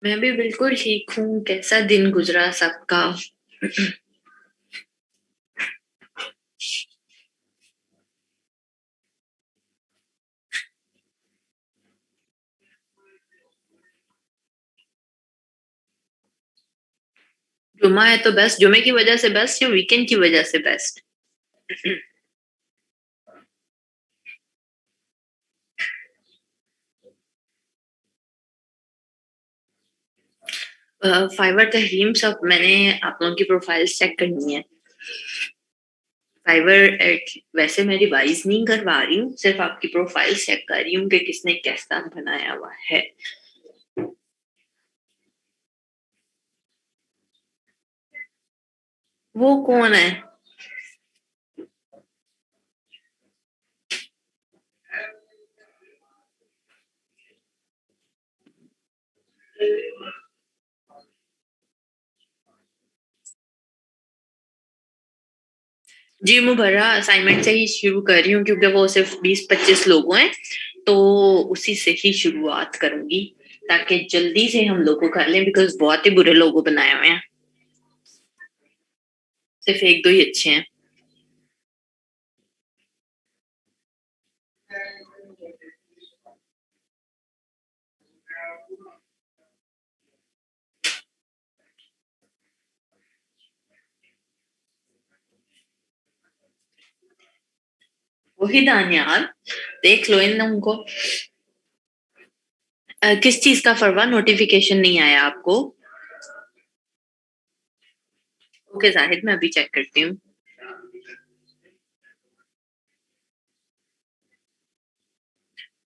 मैं भी बिल्कुल ठीक हूँ। कैसा दिन गुजरा सबका? जुमा है तो बेस्ट, जुमे की वजह से बेस्ट या वीकेंड की वजह से बेस्ट? 5 तहरीम सब मैंने आप लोगों की प्रोफाइल चेक करनी है। फाइवर वैसे मैं रिवाइज नहीं करवा रही हूँ, सिर्फ आपकी प्रोफाइल चेक कर रही हूँ कि किसने कैसा बनाया हुआ है। वो कौन है? जी मुबर्रा असाइनमेंट से ही शुरू कर रही हूँ क्योंकि वो सिर्फ 20-25 लोग हैं, तो उसी से ही शुरुआत करूंगी ताकि जल्दी से हम लोगों कर लें, बिकॉज बहुत ही बुरे लोगों बनाए हुए हैं, सिर्फ एक दो ही अच्छे हैं। वही दानियाल, देख लो इन लोगों को। किस चीज का फरवा नोटिफिकेशन नहीं आया आपको? ओके जाहिद, मैं अभी चेक करती हूँ।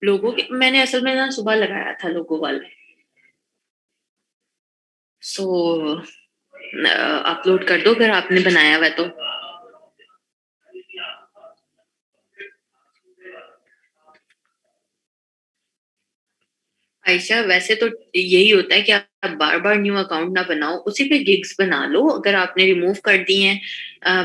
लोगों के मैंने असल में ना सुबह लगाया था लोगों वाले, सो अपलोड कर दो अगर आपने बनाया हुआ है तो। आयशा वैसे तो यही होता है कि आप बार बार न्यू अकाउंट ना बनाओ, उसी पे गिग्स बना लो अगर आपने रिमूव कर दी हैं।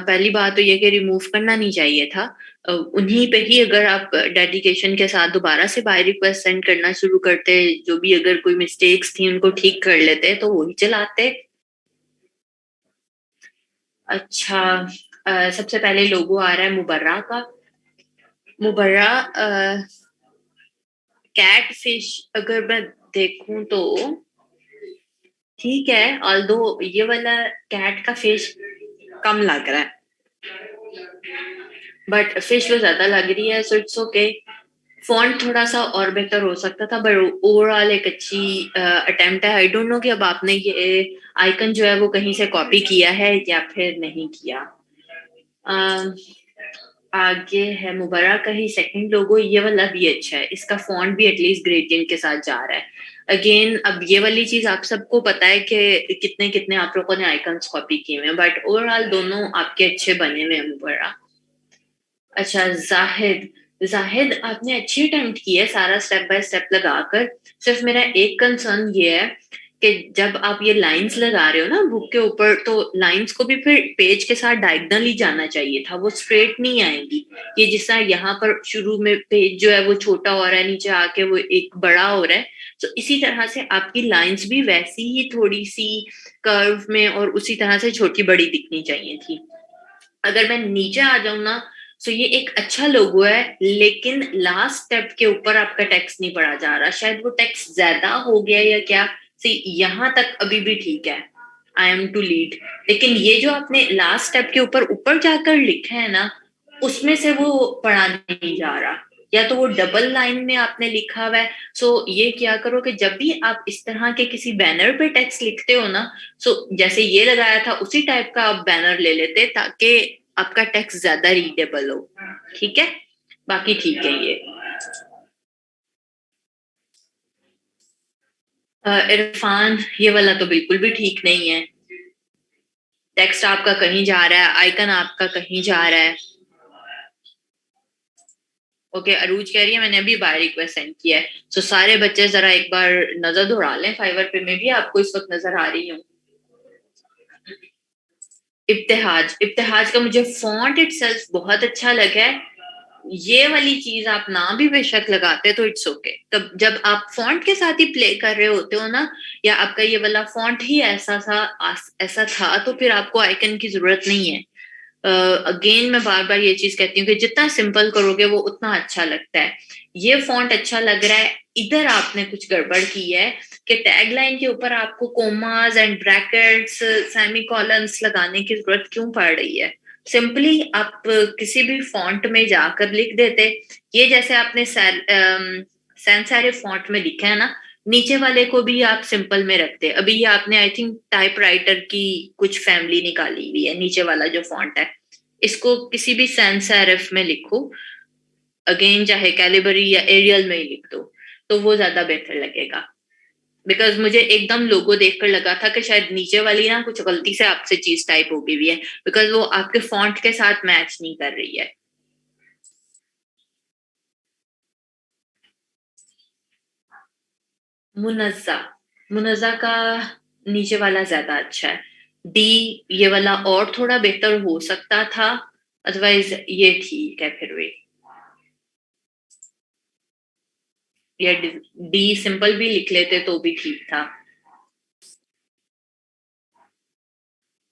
पहली बात तो ये कि रिमूव करना नहीं चाहिए था। उन्हीं पे ही अगर आप डेडिकेशन के साथ दोबारा से बाय रिक्वेस्ट सेंड करना शुरू करते, जो भी अगर कोई मिस्टेक्स थी उनको ठीक कर लेते तो वही चलाते। अच्छा, सबसे पहले लोगो आ रहा है मुबर्रा का। मुबर्रा कैट फिश अगर मैं देखूं तो ठीक है, ऑल्दो ये वाला कैट का फिश कम लग रहा है, बट फिश वो ज्यादा लग रही है, सो इट्स ओके। फॉन्ट थोड़ा सा और बेहतर हो सकता था, पर ओवरऑल एक अच्छी अटेम्प्ट है। आई डोंट नो कि अब आपने ये आइकन जो है वो कहीं से कॉपी किया है या फिर नहीं किया। अ, आगे है मुबर्रा का ही सेकंड लोगो, ये वाला भी अच्छा है, इसका फॉन्ट भी एटलीस्ट ग्रेडियंट के साथ जा रहा है। अगेन अब ये वाली चीज आप सबको पता है कि कितने कितने आप लोगों ने आइकन्स कॉपी किए हुए हैं, बट ओवरऑल दोनों आपके अच्छे बने हुए हैं मुबर्रा। अच्छा जाहिद, जाहिद आपने अच्छी अटेम्प्ट की है सारा स्टेप बाय स्टेप लगाकर। सिर्फ मेरा एक कंसर्न ये है कि जब आप ये लाइंस लगा रहे हो ना बुक के ऊपर, तो लाइंस को भी फिर पेज के साथ डायगनली जाना चाहिए था, वो स्ट्रेट नहीं आएंगी। ये जिस तरह यहाँ पर शुरू में पेज जो है वो छोटा हो रहा है, नीचे आके वो एक बड़ा हो रहा है, तो इसी तरह से आपकी लाइंस भी वैसी ही थोड़ी सी कर्व में और उसी तरह से छोटी बड़ी दिखनी चाहिए थी। अगर मैं नीचे आ जाऊं ना, तो ये एक अच्छा लोगो है, लेकिन लास्ट स्टेप के ऊपर आपका टेक्स्ट नहीं पढ़ा जा रहा, शायद वो टेक्स्ट ज्यादा हो गया या क्या। सी यहाँ तक अभी भी ठीक है, आई एम टू लीड, लेकिन ये जो आपने लास्ट स्टेप के ऊपर जाकर लिखा है ना, उसमें से वो पढ़ा नहीं जा रहा, या तो वो डबल लाइन में आपने लिखा हुआ है। सो ये क्या करो कि जब भी आप इस तरह के किसी बैनर पे टेक्स्ट लिखते हो ना, सो जैसे ये लगाया था उसी टाइप का आप बैनर ले लेते ताकि आपका टेक्स्ट ज्यादा रीडेबल हो। ठीक है, बाकी ठीक है ये। इरफान, ये वाला तो बिल्कुल भी ठीक नहीं है। टेक्स्ट आपका कहीं जा रहा है, आइकन आपका कहीं जा रहा है। ओके, अरूज कह रही है मैंने अभी बाय रिक्वेस्ट सेंड किया है, सो सारे बच्चे जरा एक बार नजर दौड़ा लें फाइवर पे, मैं भी आपको इस वक्त नजर आ रही हूँ। इब्तिहाज, इब्तिहाज का मुझे फॉन्ट इटसेल्फ बहुत अच्छा लगा है। ये वाली चीज आप ना भी बेशक लगाते तो इट्स ओके। तब जब आप फॉन्ट के साथ ही प्ले कर रहे होते हो ना, या आपका ये वाला फॉन्ट ही ऐसा था, तो फिर आपको आइकन की जरूरत नहीं है। अगेन मैं बार बार ये चीज कहती हूँ कि जितना सिंपल करोगे वो उतना अच्छा लगता है। ये फॉन्ट अच्छा लग रहा है, इधर आपने कुछ गड़बड़ की है कि टैगलाइन के ऊपर आपको कोमास एंड ब्रैकेट्स, सेमीकोलंस लगाने की जरूरत क्यों पड़ रही है? सिंपली आप किसी भी फॉन्ट में जाकर लिख देते। ये जैसे आपने सैन सेरिफ फॉन्ट में लिखा है ना, नीचे वाले को भी आप सिंपल में रखते। अभी ये आपने आई थिंक टाइपराइटर की कुछ फैमिली निकाली हुई है, नीचे वाला जो फॉन्ट है, इसको किसी भी सैंस सेरिफ में लिखो, अगेन चाहे कैलिबरी या एरियल में ही लिख दो, तो वो ज्यादा बेहतर लगेगा। बिकॉज मुझे एकदम लोगो देखकर लगा था कि शायद नीचे वाली ना कुछ गलती से आपसे चीज टाइप हो गई हुई है, बिकॉज वो आपके फॉन्ट के साथ मैच नहीं कर रही है। मुनज्जा, मुनज्जा का नीचे वाला ज्यादा अच्छा है। डी, ये वाला और थोड़ा बेहतर हो सकता था, अदरवाइज ये ठीक है फिर भी। या डी सिंपल भी लिख लेते तो भी ठीक था।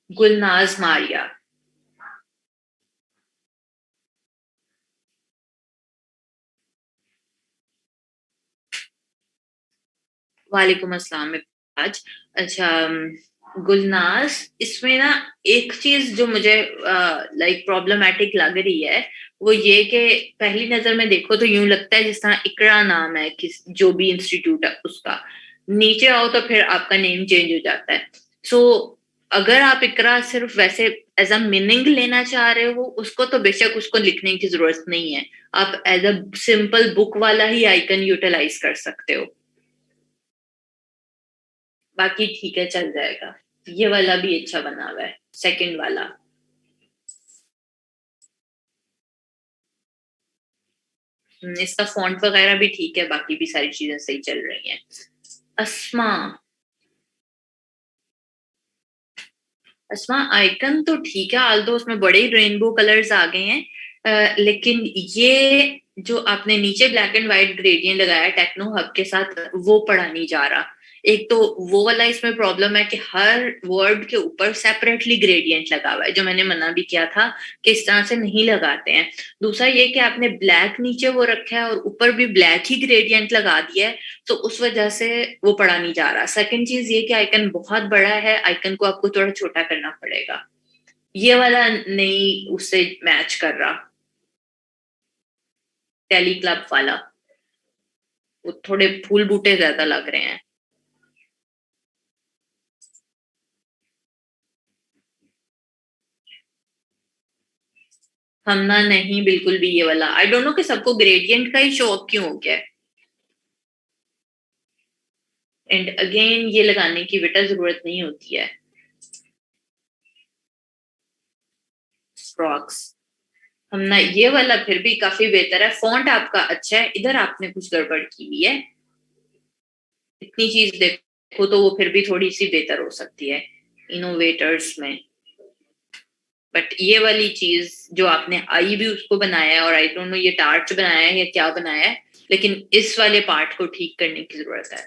गुलनाज मारिया। वालेकुम अस्सलाम। आज अच्छा, गुलनाज, इसमें ना एक चीज जो मुझे लाइक प्रॉब्लमेटिक लग रही है, वो ये कि पहली नजर में देखो तो यूं लगता है जिस तरह इकरा नाम है किस जो भी इंस्टीट्यूट है उसका, नीचे आओ तो फिर आपका नेम चेंज हो जाता है। सो अगर आप इकरा सिर्फ वैसे एज अ मीनिंग लेना चाह रहे हो उसको, तो बेशक उसको लिखने की जरूरत नहीं है। आप एज अ सिंपल बुक वाला ही आइकन यूटिलाइज कर सकते हो। बाकी ठीक है, चल जाएगा। ये वाला भी अच्छा बना हुआ है, सेकंड वाला। इसका फॉन्ट वगैरह भी ठीक है, बाकी भी सारी चीजें सही चल रही हैं। अस्मा, अस्मा आइकन तो ठीक है, आल दो उसमें बड़े ही रेनबो कलर्स आ गए हैं। लेकिन ये जो आपने नीचे ब्लैक एंड व्हाइट ग्रेडियंट लगाया टेक्नो हब के साथ, वो पढ़ा नहीं जा रहा। एक तो वो वाला इसमें प्रॉब्लम है कि हर वर्ड के ऊपर सेपरेटली ग्रेडियंट लगा हुआ है, जो मैंने मना भी किया था कि इस तरह से नहीं लगाते हैं। दूसरा ये कि आपने ब्लैक नीचे वो रखा है और ऊपर भी ब्लैक ही ग्रेडियंट लगा दिया है, तो उस वजह से वो पढ़ा नहीं जा रहा। सेकंड चीज ये कि आइकन बहुत बड़ा है, आइकन को आपको थोड़ा छोटा करना पड़ेगा। ये वाला नहीं उससे मैच कर रहा, टेली क्लब वाला, वो थोड़े फूल बूटे ज्यादा लग रहे हैं। हम ना नहीं, बिल्कुल भी ये वाला आई डोंट नो कि सबको ग्रेडियंट का ही शौक क्यों हो गया है। एंड अगेन ये लगाने की बेटा जरूरत नहीं होती है। स्ट्रोक्स, हम ना ये वाला फिर भी काफी बेहतर है, फॉन्ट आपका अच्छा है, इधर आपने कुछ गड़बड़ की हुई है। इतनी चीज देखो तो वो फिर भी थोड़ी सी बेहतर हो सकती है इनोवेटर्स में। बट ये वाली चीज जो आपने आई भी उसको बनाया है, और आई डोंट नो ये टार्च बनाया है या क्या बनाया है, लेकिन इस वाले पार्ट को ठीक करने की जरूरत है।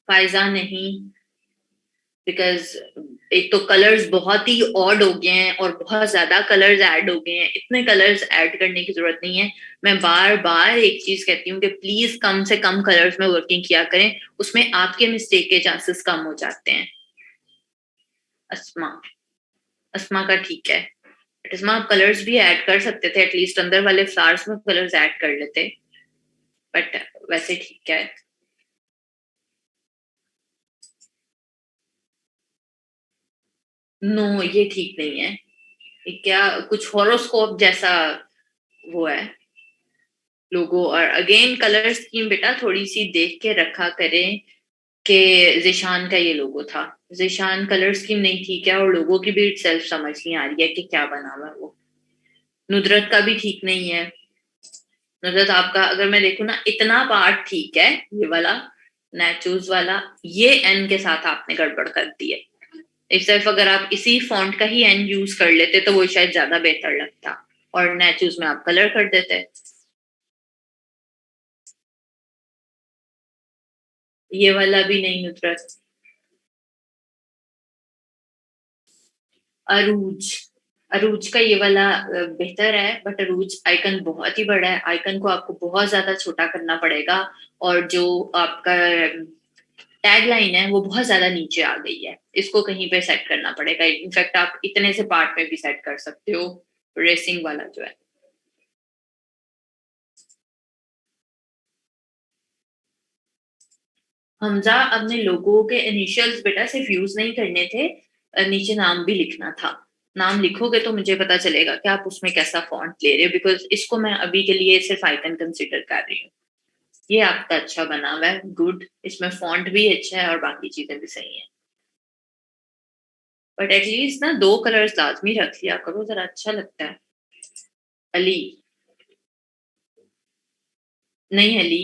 फायजा नहीं, बिकॉज एक तो कलर्स बहुत ही ऑड हो गए हैं और बहुत ज्यादा कलर्स ऐड हो गए हैं, इतने कलर्स ऐड करने की जरूरत नहीं है। मैं बार बार एक चीज कहती हूँ कि प्लीज कम से कम कलर्स में वर्किंग किया करें, उसमें आपके मिस्टेक के चांसेस कम हो जाते हैं। अस्मा, अस्मा का ठीक है, बट इसमें आप कलर्स भी ऐड कर सकते थे, एटलीस्ट अंदर वाले फ्लावर्स में कलर्स ऐड कर लेते। बट वैसे ठीक है। नो, ये ठीक नहीं है। ये क्या, कुछ हॉरोस्कोप जैसा वो है लोगो। और अगेन कलर स्कीम बेटा थोड़ी सी देख के रखा करें कि जिशान का ये लोगो था, जिशान कलर स्कीम नहीं ठीक है, और लोगों की भी सेल्फ समझ नहीं आ रही है कि क्या बना हुआ है वो। नुदरत का भी ठीक नहीं है। नुदरत आपका अगर मैं देखूं ना, इतना पार्ट ठीक है ये वाला, नेचूज वाला ये एन के साथ आपने गड़बड़ कर दी है। इस सिर्फ अगर आप इसी फॉन्ट का ही एन यूज कर लेते तो वो शायद ज्यादा बेहतर लगता, और नेचूज में आप कलर कर देते। ये वाला भी नहीं उतरा। अरूज, अरूज का ये वाला बेहतर है, बट अरूज आइकन बहुत ही बड़ा है, आइकन को आपको बहुत ज्यादा छोटा करना पड़ेगा, और जो आपका टैग लाइन है वो बहुत ज्यादा नीचे आ गई है, इसको कहीं पे सेट करना पड़ेगा। इनफैक्ट आप इतने से पार्ट में भी सेट कर सकते हो, रेसिंग वाला जो है। हमजा, अपने लोगों के इनिशियल्स बेटा सिर्फ यूज नहीं करने थे, नीचे नाम भी लिखना था। नाम लिखोगे तो मुझे पता चलेगा कि आप उसमें कैसा फॉन्ट ले रहे हो, बिकॉज इसको मैं अभी के लिए सिर्फ आइकन कंसिडर कर रही हूँ। ये आपका अच्छा बना हुआ है, गुड, इसमें फॉन्ट भी अच्छा है और बाकी चीजें भी सही है। बट एटलीस्ट ना 2 कलर्स लाजमी रख लिया करो, जरा अच्छा लगता है। अली, नहीं अली,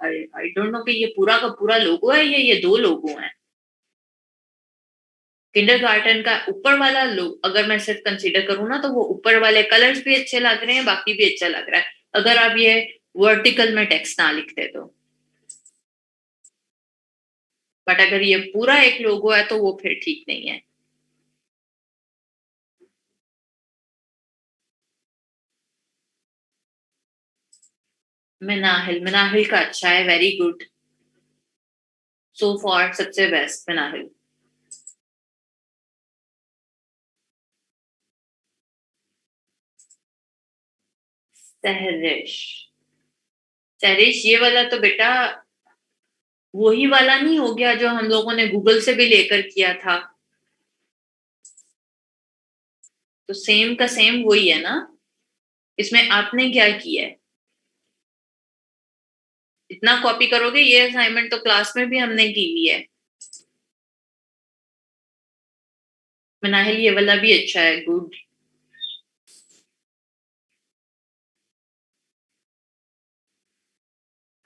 आई डोंट नो कि ये पूरा का पूरा लोगो है या ये 2 लोगो हैं। किंडरगार्टन का ऊपर वाला लोग अगर मैं सिर्फ कंसीडर करूँ ना, तो वो ऊपर वाले कलर्स भी अच्छे लग रहे हैं, बाकी भी अच्छा लग रहा है, अगर आप ये वर्टिकल में टेक्स्ट ना लिखते तो। बट अगर ये पूरा एक लोगो है तो वो फिर ठीक नहीं है। मिनाहिल, मिनाहिल का अच्छा है, वेरी गुड, सो फॉर सबसे बेस्ट मिनाहिल। सहरिश, सहरिश ये वाला तो बेटा वही वाला नहीं हो गया जो हम लोगों ने गूगल से भी लेकर किया था? तो सेम का सेम वही है ना, इसमें आपने क्या किया है? इतना कॉपी करोगे, ये असाइनमेंट तो क्लास में भी हमने की हुई है। मनाहिल ये वाला भी अच्छा है, गुड।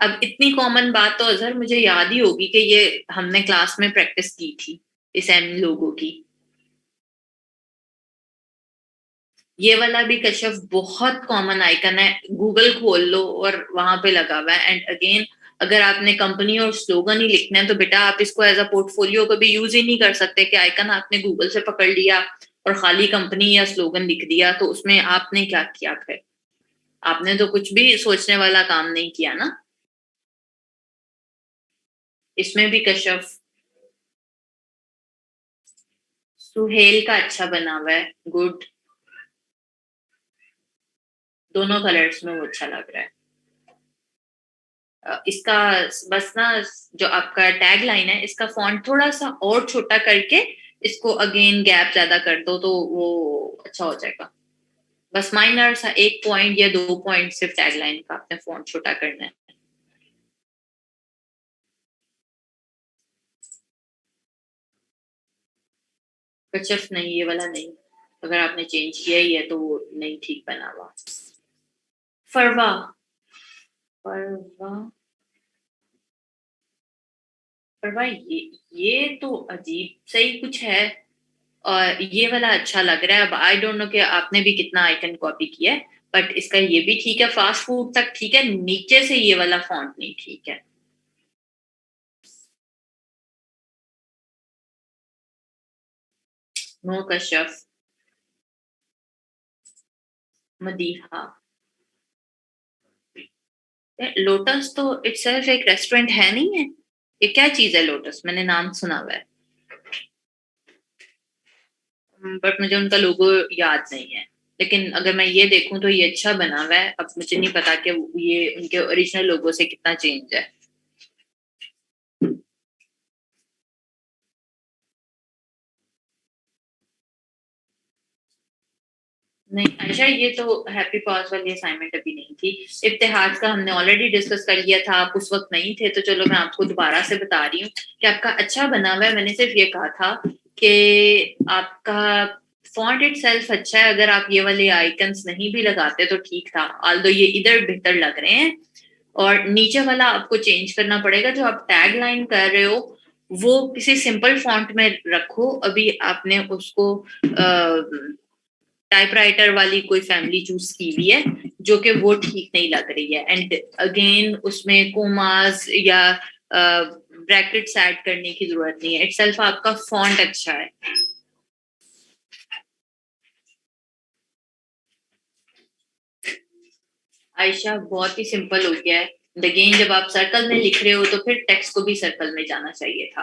अब इतनी कॉमन बात तो अजहर मुझे याद ही होगी कि ये हमने क्लास में प्रैक्टिस की थी, इस एम लोगों की। ये वाला भी कश्यप बहुत कॉमन आइकन है, गूगल खोल लो और वहां पे लगा हुआ है। एंड अगेन, अगर आपने कंपनी और स्लोगन ही लिखना है तो बेटा आप इसको एज अ पोर्टफोलियो कभी यूज ही नहीं कर सकते कि आइकन आपने गूगल से पकड़ लिया और खाली कंपनी या स्लोगन लिख दिया, तो उसमें आपने क्या किया फिर? आपने तो कुछ भी सोचने वाला काम नहीं किया ना। इसमें भी कश्यप, सुहेल का अच्छा बना हुआ है, गुड, दोनों कलर्स में वो अच्छा लग रहा है। इसका बस ना, जो आपका टैग लाइन है इसका फॉन्ट थोड़ा सा और छोटा करके इसको अगेन गैप ज्यादा कर दो तो वो अच्छा हो जाएगा। बस माइनर सा 1 पॉइंट या 2 पॉइंट सिर्फ टैग लाइन का आपने फॉन्ट छोटा करना है। कचफ नहीं, ये वाला नहीं, अगर आपने चेंज किया ही है तो वो नहीं ठीक बना हुआ। फरवा, फरवा, फरवा, ये तो अजीब सही कुछ है, और ये वाला अच्छा लग रहा है। अब आई डोंट नो कि आपने भी कितना आइकन कॉपी किया है, बट इसका ये भी ठीक है, फास्ट फूड तक ठीक है, नीचे से ये वाला फॉन्ट नहीं ठीक है। नो कश्यप, मदीहा, लोटस तो इटसेल्फ एक रेस्टोरेंट है नहीं है, ये क्या चीज है लोटस? मैंने नाम सुना हुआ है, बट मुझे उनका लोगो याद नहीं है। लेकिन अगर मैं ये देखूं तो ये अच्छा बना हुआ है, अब मुझे नहीं पता कि ये उनके ओरिजिनल लोगो से कितना चेंज है। नहीं आयशा, ये तो हैप्पी पॉज वाली असाइनमेंट अभी नहीं थी, इब्तिहाज का हमने ऑलरेडी डिस्कस कर लिया था, आप उस वक्त नहीं थे, तो चलो मैं आपको दोबारा से बता रही हूँ कि आपका अच्छा बना हुआ है। मैंने सिर्फ ये कहा था कि आपका फॉन्ट इट सेल्फ अच्छा है, अगर आप ये वाले आइकन्स नहीं भी लगाते तो ठीक था, ऑल्दो ये इधर बेहतर लग रहे हैं, और नीचे वाला आपको चेंज करना पड़ेगा, जो आप टैग लाइन कर रहे हो वो किसी सिंपल फॉन्ट में रखो। अभी आपने उसको टाइपराइटर वाली कोई फैमिली चूज की हुई है जो कि वो ठीक नहीं लग रही है, एंड अगेन उसमें कोमास या ब्रैकेट्स ऐड करने की जरूरत नहीं है, इटसेल्फ आपका फॉन्ट अच्छा है। आयशा बहुत ही सिंपल हो गया है। अगेन जब आप सर्कल में लिख रहे हो तो फिर टेक्स्ट को भी सर्कल में जाना चाहिए था।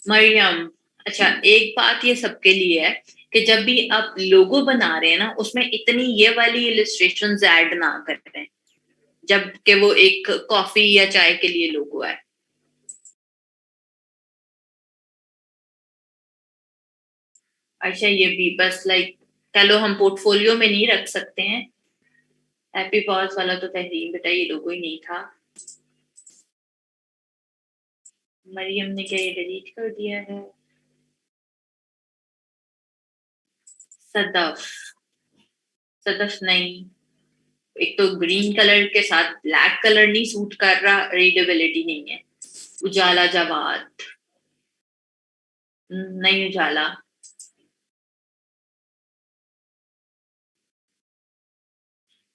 मरियम, अच्छा एक बात ये सबके लिए है कि जब भी आप लोगो बना रहे हैं ना उसमें इतनी ये वाली इलिस्ट्रेशंस ऐड ना करें जबकि वो एक कॉफी या चाय के लिए लोगो है। अच्छा ये भी बस लाइक चलो हम पोर्टफोलियो में नहीं रख सकते हैं। हैप्पी पॉज वाला तो तहरीम बेटा ये लोगो ही नहीं था। मरियम ने क्या ये डिलीट कर दिया है? सदफ, सदफ नहीं। एक तो ग्रीन कलर के साथ ब्लैक कलर नहीं सूट कर रहा, रीडेबिलिटी नहीं है। उजाला जवाद, नहीं उजाला।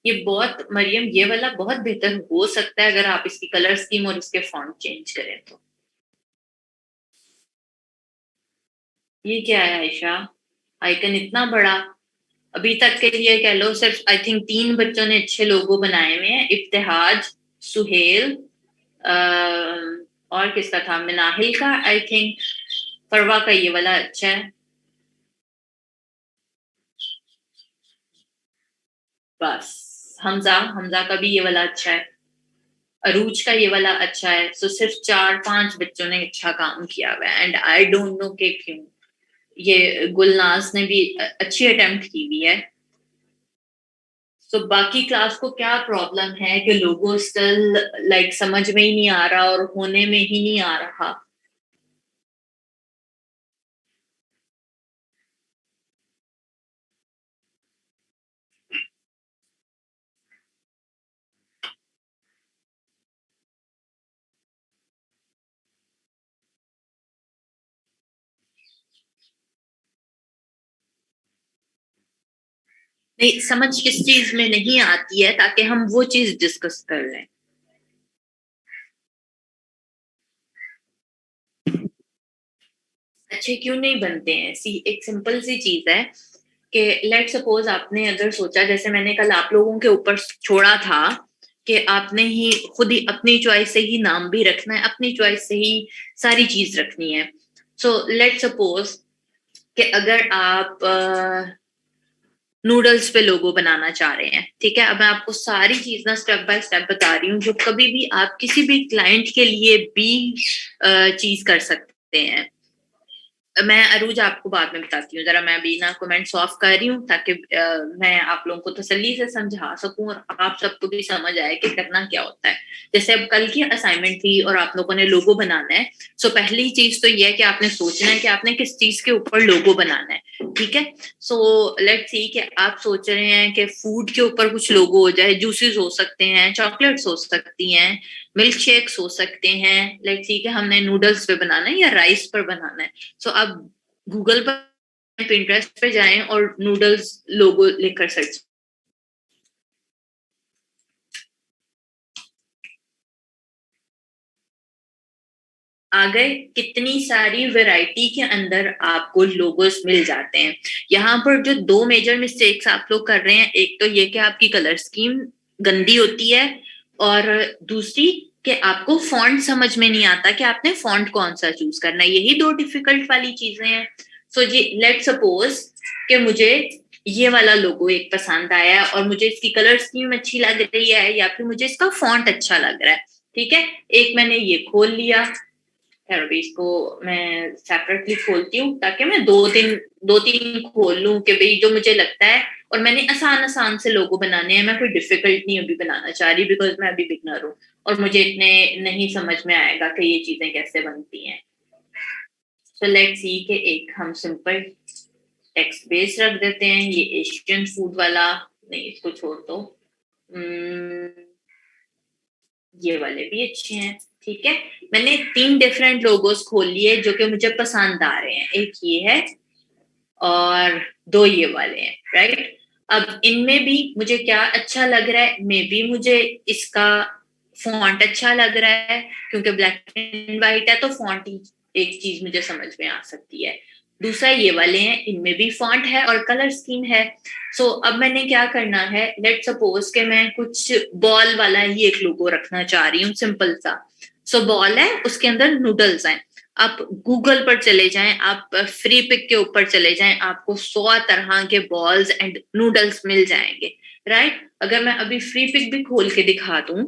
ये बहुत मरियम ये वाला बहुत बेहतर हो सकता है अगर आप इसकी कलर स्कीम और इसके फॉन्ट चेंज करें तो। ये क्या है आयशा? आइकन इतना बड़ा। अभी तक के लिए कह लो सिर्फ आई थिंक 3 बच्चों ने अच्छे लोगो बनाए हुए हैं, इफ्तिहाज, सुहेल, और किसका था, मिनाहिल का आई थिंक। फरवा का ये वाला अच्छा है। बस हमजा, हमजा का भी ये वाला अच्छा है। अरूज का ये वाला अच्छा है। सो सिर्फ 4-5 बच्चों ने अच्छा काम किया हुआ है, एंड आई डोंट नो कि क्यों। ये गुलनाज ने भी अच्छी अटेम्प्ट की हुई है। सो बाकी क्लास को क्या प्रॉब्लम है कि लोगो स्टिल लाइक समझ में ही नहीं आ रहा और होने में ही नहीं आ रहा? नहीं समझ किस चीज में नहीं आती है ताकि हम वो चीज डिस्कस कर लें। अच्छे क्यों नहीं बनते हैं? सी एक सिंपल सी चीज है कि लेट सपोज आपने अगर सोचा, जैसे मैंने कल आप लोगों के ऊपर छोड़ा था कि आपने ही खुद ही अपनी चॉइस से ही नाम भी रखना है, अपनी चॉइस से ही सारी चीज रखनी है। सो लेट सपोज कि अगर आप नूडल्स पे लोगो बनाना चाह रहे हैं, ठीक है, अब मैं आपको सारी चीज ना स्टेप बाय स्टेप बता रही हूँ जो कभी भी आप किसी भी क्लाइंट के लिए भी चीज कर सकते हैं। मैं अरूज आपको बाद में बताती हूँ, जरा मैं अभी ना कमेंट्स ऑफ कर रही हूँ ताकि मैं आप लोगों को तसल्ली से समझा सकूं और आप सबको भी समझ आए कि करना क्या होता है। जैसे अब कल की असाइनमेंट थी और आप लोगों ने लोगो बनाना है। सो पहली चीज तो ये है कि आपने सोचना है कि आपने किस चीज के ऊपर लोगो बनाना है, ठीक है। सो लेट्स सी कि आप सोच रहे हैं कि फूड के ऊपर कुछ लोगो हो जाए, जूसेस हो सकते हैं, चॉकलेट्स हो सकती हैं, मिल्क शेक्स हो सकते हैं। लेट्स सी कि हमने नूडल्स पे बनाना है या राइस पर बनाना है। सो आप गूगल पर, पिंटरेस्ट पे जाएं और नूडल्स लोगो लिखकर सर्च। आ गए, कितनी सारी वैरायटी के अंदर आपको लोगोस मिल जाते हैं। यहाँ पर जो 2 मेजर मिस्टेक्स आप लोग कर रहे हैं, एक तो ये कि आपकी कलर स्कीम गंदी होती है, और दूसरी कि आपको फॉन्ट समझ में नहीं आता कि आपने फॉन्ट कौन सा चूज करना है। यही 2 डिफिकल्ट वाली चीजें हैं। सो जी लेट सपोज कि मुझे ये वाला लोगो एक पसंद आया है और मुझे इसकी कलर स्कीम अच्छी लग रही है या फिर मुझे इसका फॉन्ट अच्छा लग रहा है, ठीक है। एक मैंने ये खोल लिया, खैर अभी इसको मैं सेपरेटली खोलती हूँ ताकि मैं दो तीन खोल लूँ कि भाई जो मुझे लगता है, और मैंने आसान आसान से लोगो बनाने हैं, मैं कोई डिफिकल्ट नहीं अभी बनाना चाह रही बिकॉज मैं अभी बिगनर हूँ और मुझे इतने नहीं समझ में आएगा कि ये चीजें कैसे बनती हैं। सो लेट्स सी कि एक हम सिंपल टेक्स्ट बेस रख देते हैं, ये एशियन फूड वाला नहीं, इसको छोड़ दो। ये वाले भी अच्छे हैं। ठीक है, मैंने 3 डिफरेंट लोगोस खोल लिए जो कि मुझे पसंद आ रहे हैं। एक ये है और 2 ये वाले हैं, राइट। अब इनमें भी मुझे क्या अच्छा लग रहा है, मे बी मुझे इसका फॉन्ट अच्छा लग रहा है, क्योंकि ब्लैक एंड व्हाइट है तो फॉन्ट ही एक चीज मुझे समझ में आ सकती है। दूसरा ये वाले हैं, इनमें भी फॉन्ट है और कलर स्कीम है। सो अब मैंने क्या करना है, लेट सपोज के मैं कुछ बॉल वाला ही एक लोगो रखना चाह रही हूँ, सिंपल सा। सो बॉल है, उसके अंदर नूडल्स हैं। आप गूगल पर चले जाएं, आप फ्री पिक के ऊपर चले जाएं, आपको 100 तरह के बॉल्स एंड नूडल्स मिल जाएंगे, राइट। अगर मैं अभी फ्री पिक भी खोल के दिखा दूं,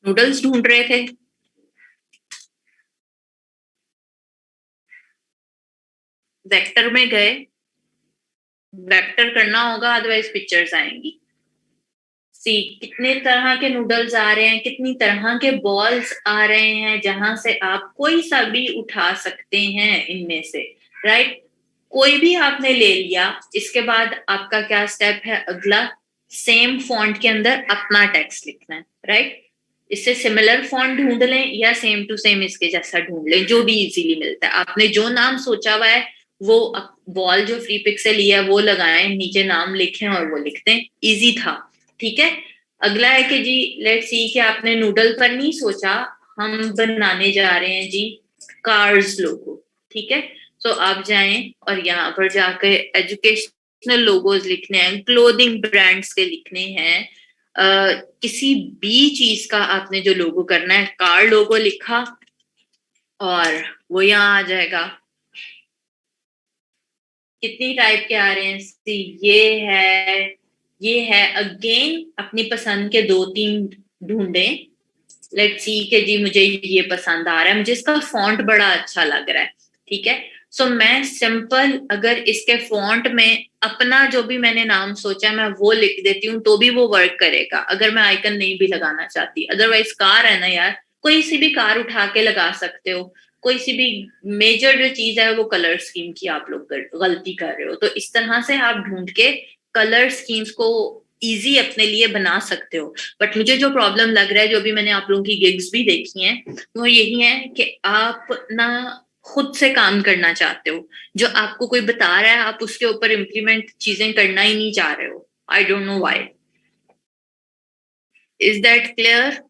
नूडल्स ढूंढ रहे थे, वेक्टर में गए, वेक्टर करना होगा अदरवाइज पिक्चर्स आएंगी। सी कितने तरह के नूडल्स आ रहे हैं, कितनी तरह के बॉल्स आ रहे हैं, जहां से आप कोई सा भी उठा सकते हैं इनमें से, राइट। कोई भी आपने ले लिया, इसके बाद आपका क्या स्टेप है अगला, सेम फॉन्ट के अंदर अपना टेक्स्ट लिखना है, राइट। इससे सिमिलर फॉन्ट ढूंढ लें या सेम टू सेम इसके जैसा ढूंढ लें, जो भी इजीली मिलता है। आपने जो नाम सोचा हुआ है वो बॉल जो फ्री पिक से लिया है वो लगाएं, नीचे नाम लिखें और वो लिखते हैं, इजी था। ठीक है, अगला है कि जी लेट्स सी कि आपने नूडल पर नहीं सोचा, हम बनाने जा रहे हैं जी कार्स लोगो। ठीक है, तो आप जाएं और यहाँ पर जाकर एजुकेशनल लोगोज लिखने हैं, क्लोथिंग ब्रांड्स के लिखने हैं, किसी भी चीज का आपने जो लोगो करना है, कार लोगो लिखा और वो यहाँ आ जाएगा। कितनी टाइप के आ रहे हैं, ये है, ये है, अगेन अपनी पसंद के 2-3 ढूंढे। लेट्स सी के जी मुझे ये पसंद आ रहा है, मुझे इसका फॉन्ट बड़ा अच्छा लग रहा है। ठीक है, सो मैं सिंपल अगर इसके फॉन्ट में अपना जो भी मैंने नाम सोचा मैं वो लिख देती हूँ तो भी वो वर्क करेगा, अगर मैं आइकन नहीं भी लगाना चाहती। अदरवाइज कार है ना यार, कोई सी भी कार उठा के लगा सकते हो, कोई सी भी मेजर जो चीज है वो कलर स्कीम की आप लोग गलती कर रहे हो। तो इस तरह से आप ढूंढ के कलर स्कीम्स को इजी अपने लिए बना सकते हो। बट मुझे जो प्रॉब्लम लग रहा है, जो भी मैंने आप लोगों की गिग्स भी देखी हैं, वो यही है कि आप ना खुद से काम करना चाहते हो, जो आपको कोई बता रहा है आप उसके ऊपर इम्प्लीमेंट चीजें करना ही नहीं चाह रहे हो। I don't know why. Is that clear?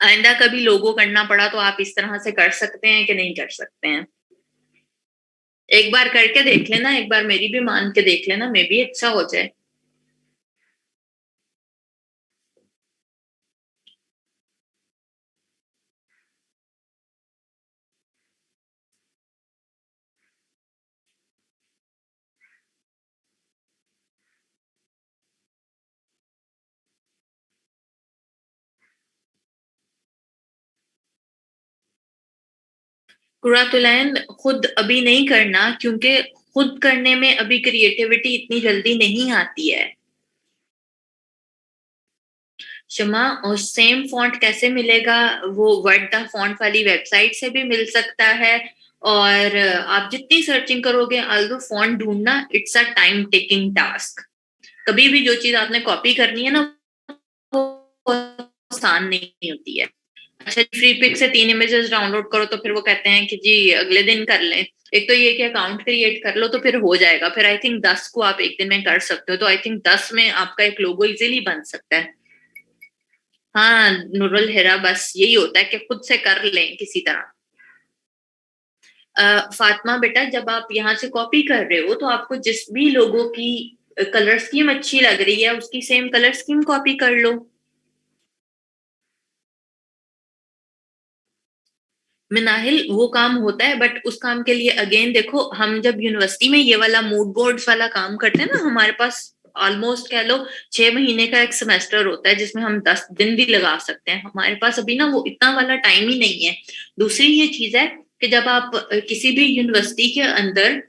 आइंदा कभी लोगो करना पड़ा तो आप इस तरह से कर सकते हैं कि नहीं कर सकते हैं? एक बार करके देख लेना, एक बार मेरी भी मान के देख लेना, मे भी अच्छा हो जाए। कुरातुलैन खुद अभी नहीं करना, क्योंकि खुद करने में अभी क्रिएटिविटी इतनी जल्दी नहीं आती है। शमा, और सेम फॉन्ट कैसे मिलेगा? वो वर्ड द फॉन्ट वाली वेबसाइट से भी मिल सकता है। और आप जितनी सर्चिंग करोगे, ऑल्दो फॉन्ट ढूंढना it's a time taking task. कभी भी जो चीज आपने कॉपी करनी है ना, वो आसान नहीं होती है। अच्छा, फ्री पिक से 3 इमेजेस डाउनलोड करो तो फिर वो कहते हैं कि जी अगले दिन कर लें। एक तो ये कि अकाउंट क्रिएट कर लो तो फिर हो जाएगा, फिर आई थिंक 10 को आप एक दिन में कर सकते हो, तो आई थिंक 10 में आपका एक लोगो इजीली बन सकता है। हाँ, नूरुल हेरा, बस यही होता है कि खुद से कर लें किसी तरह। फातिमा बेटा, जब आप यहाँ से कॉपी कर रहे हो तो आपको जिस भी लोगों की कलर स्कीम अच्छी लग रही है उसकी सेम कलर स्कीम कॉपी कर लो। मिनाहिल, वो काम होता है, बट उस काम के लिए अगेन देखो, हम जब यूनिवर्सिटी में ये वाला मूड बोर्ड्स वाला काम करते हैं ना, हमारे पास ऑलमोस्ट कह लो 6 महीने का एक सेमेस्टर होता है जिसमें हम 10 दिन भी लगा सकते हैं। हमारे पास अभी ना वो इतना वाला टाइम ही नहीं है। दूसरी ये चीज है कि जब आप किसी भी यूनिवर्सिटी के अंदर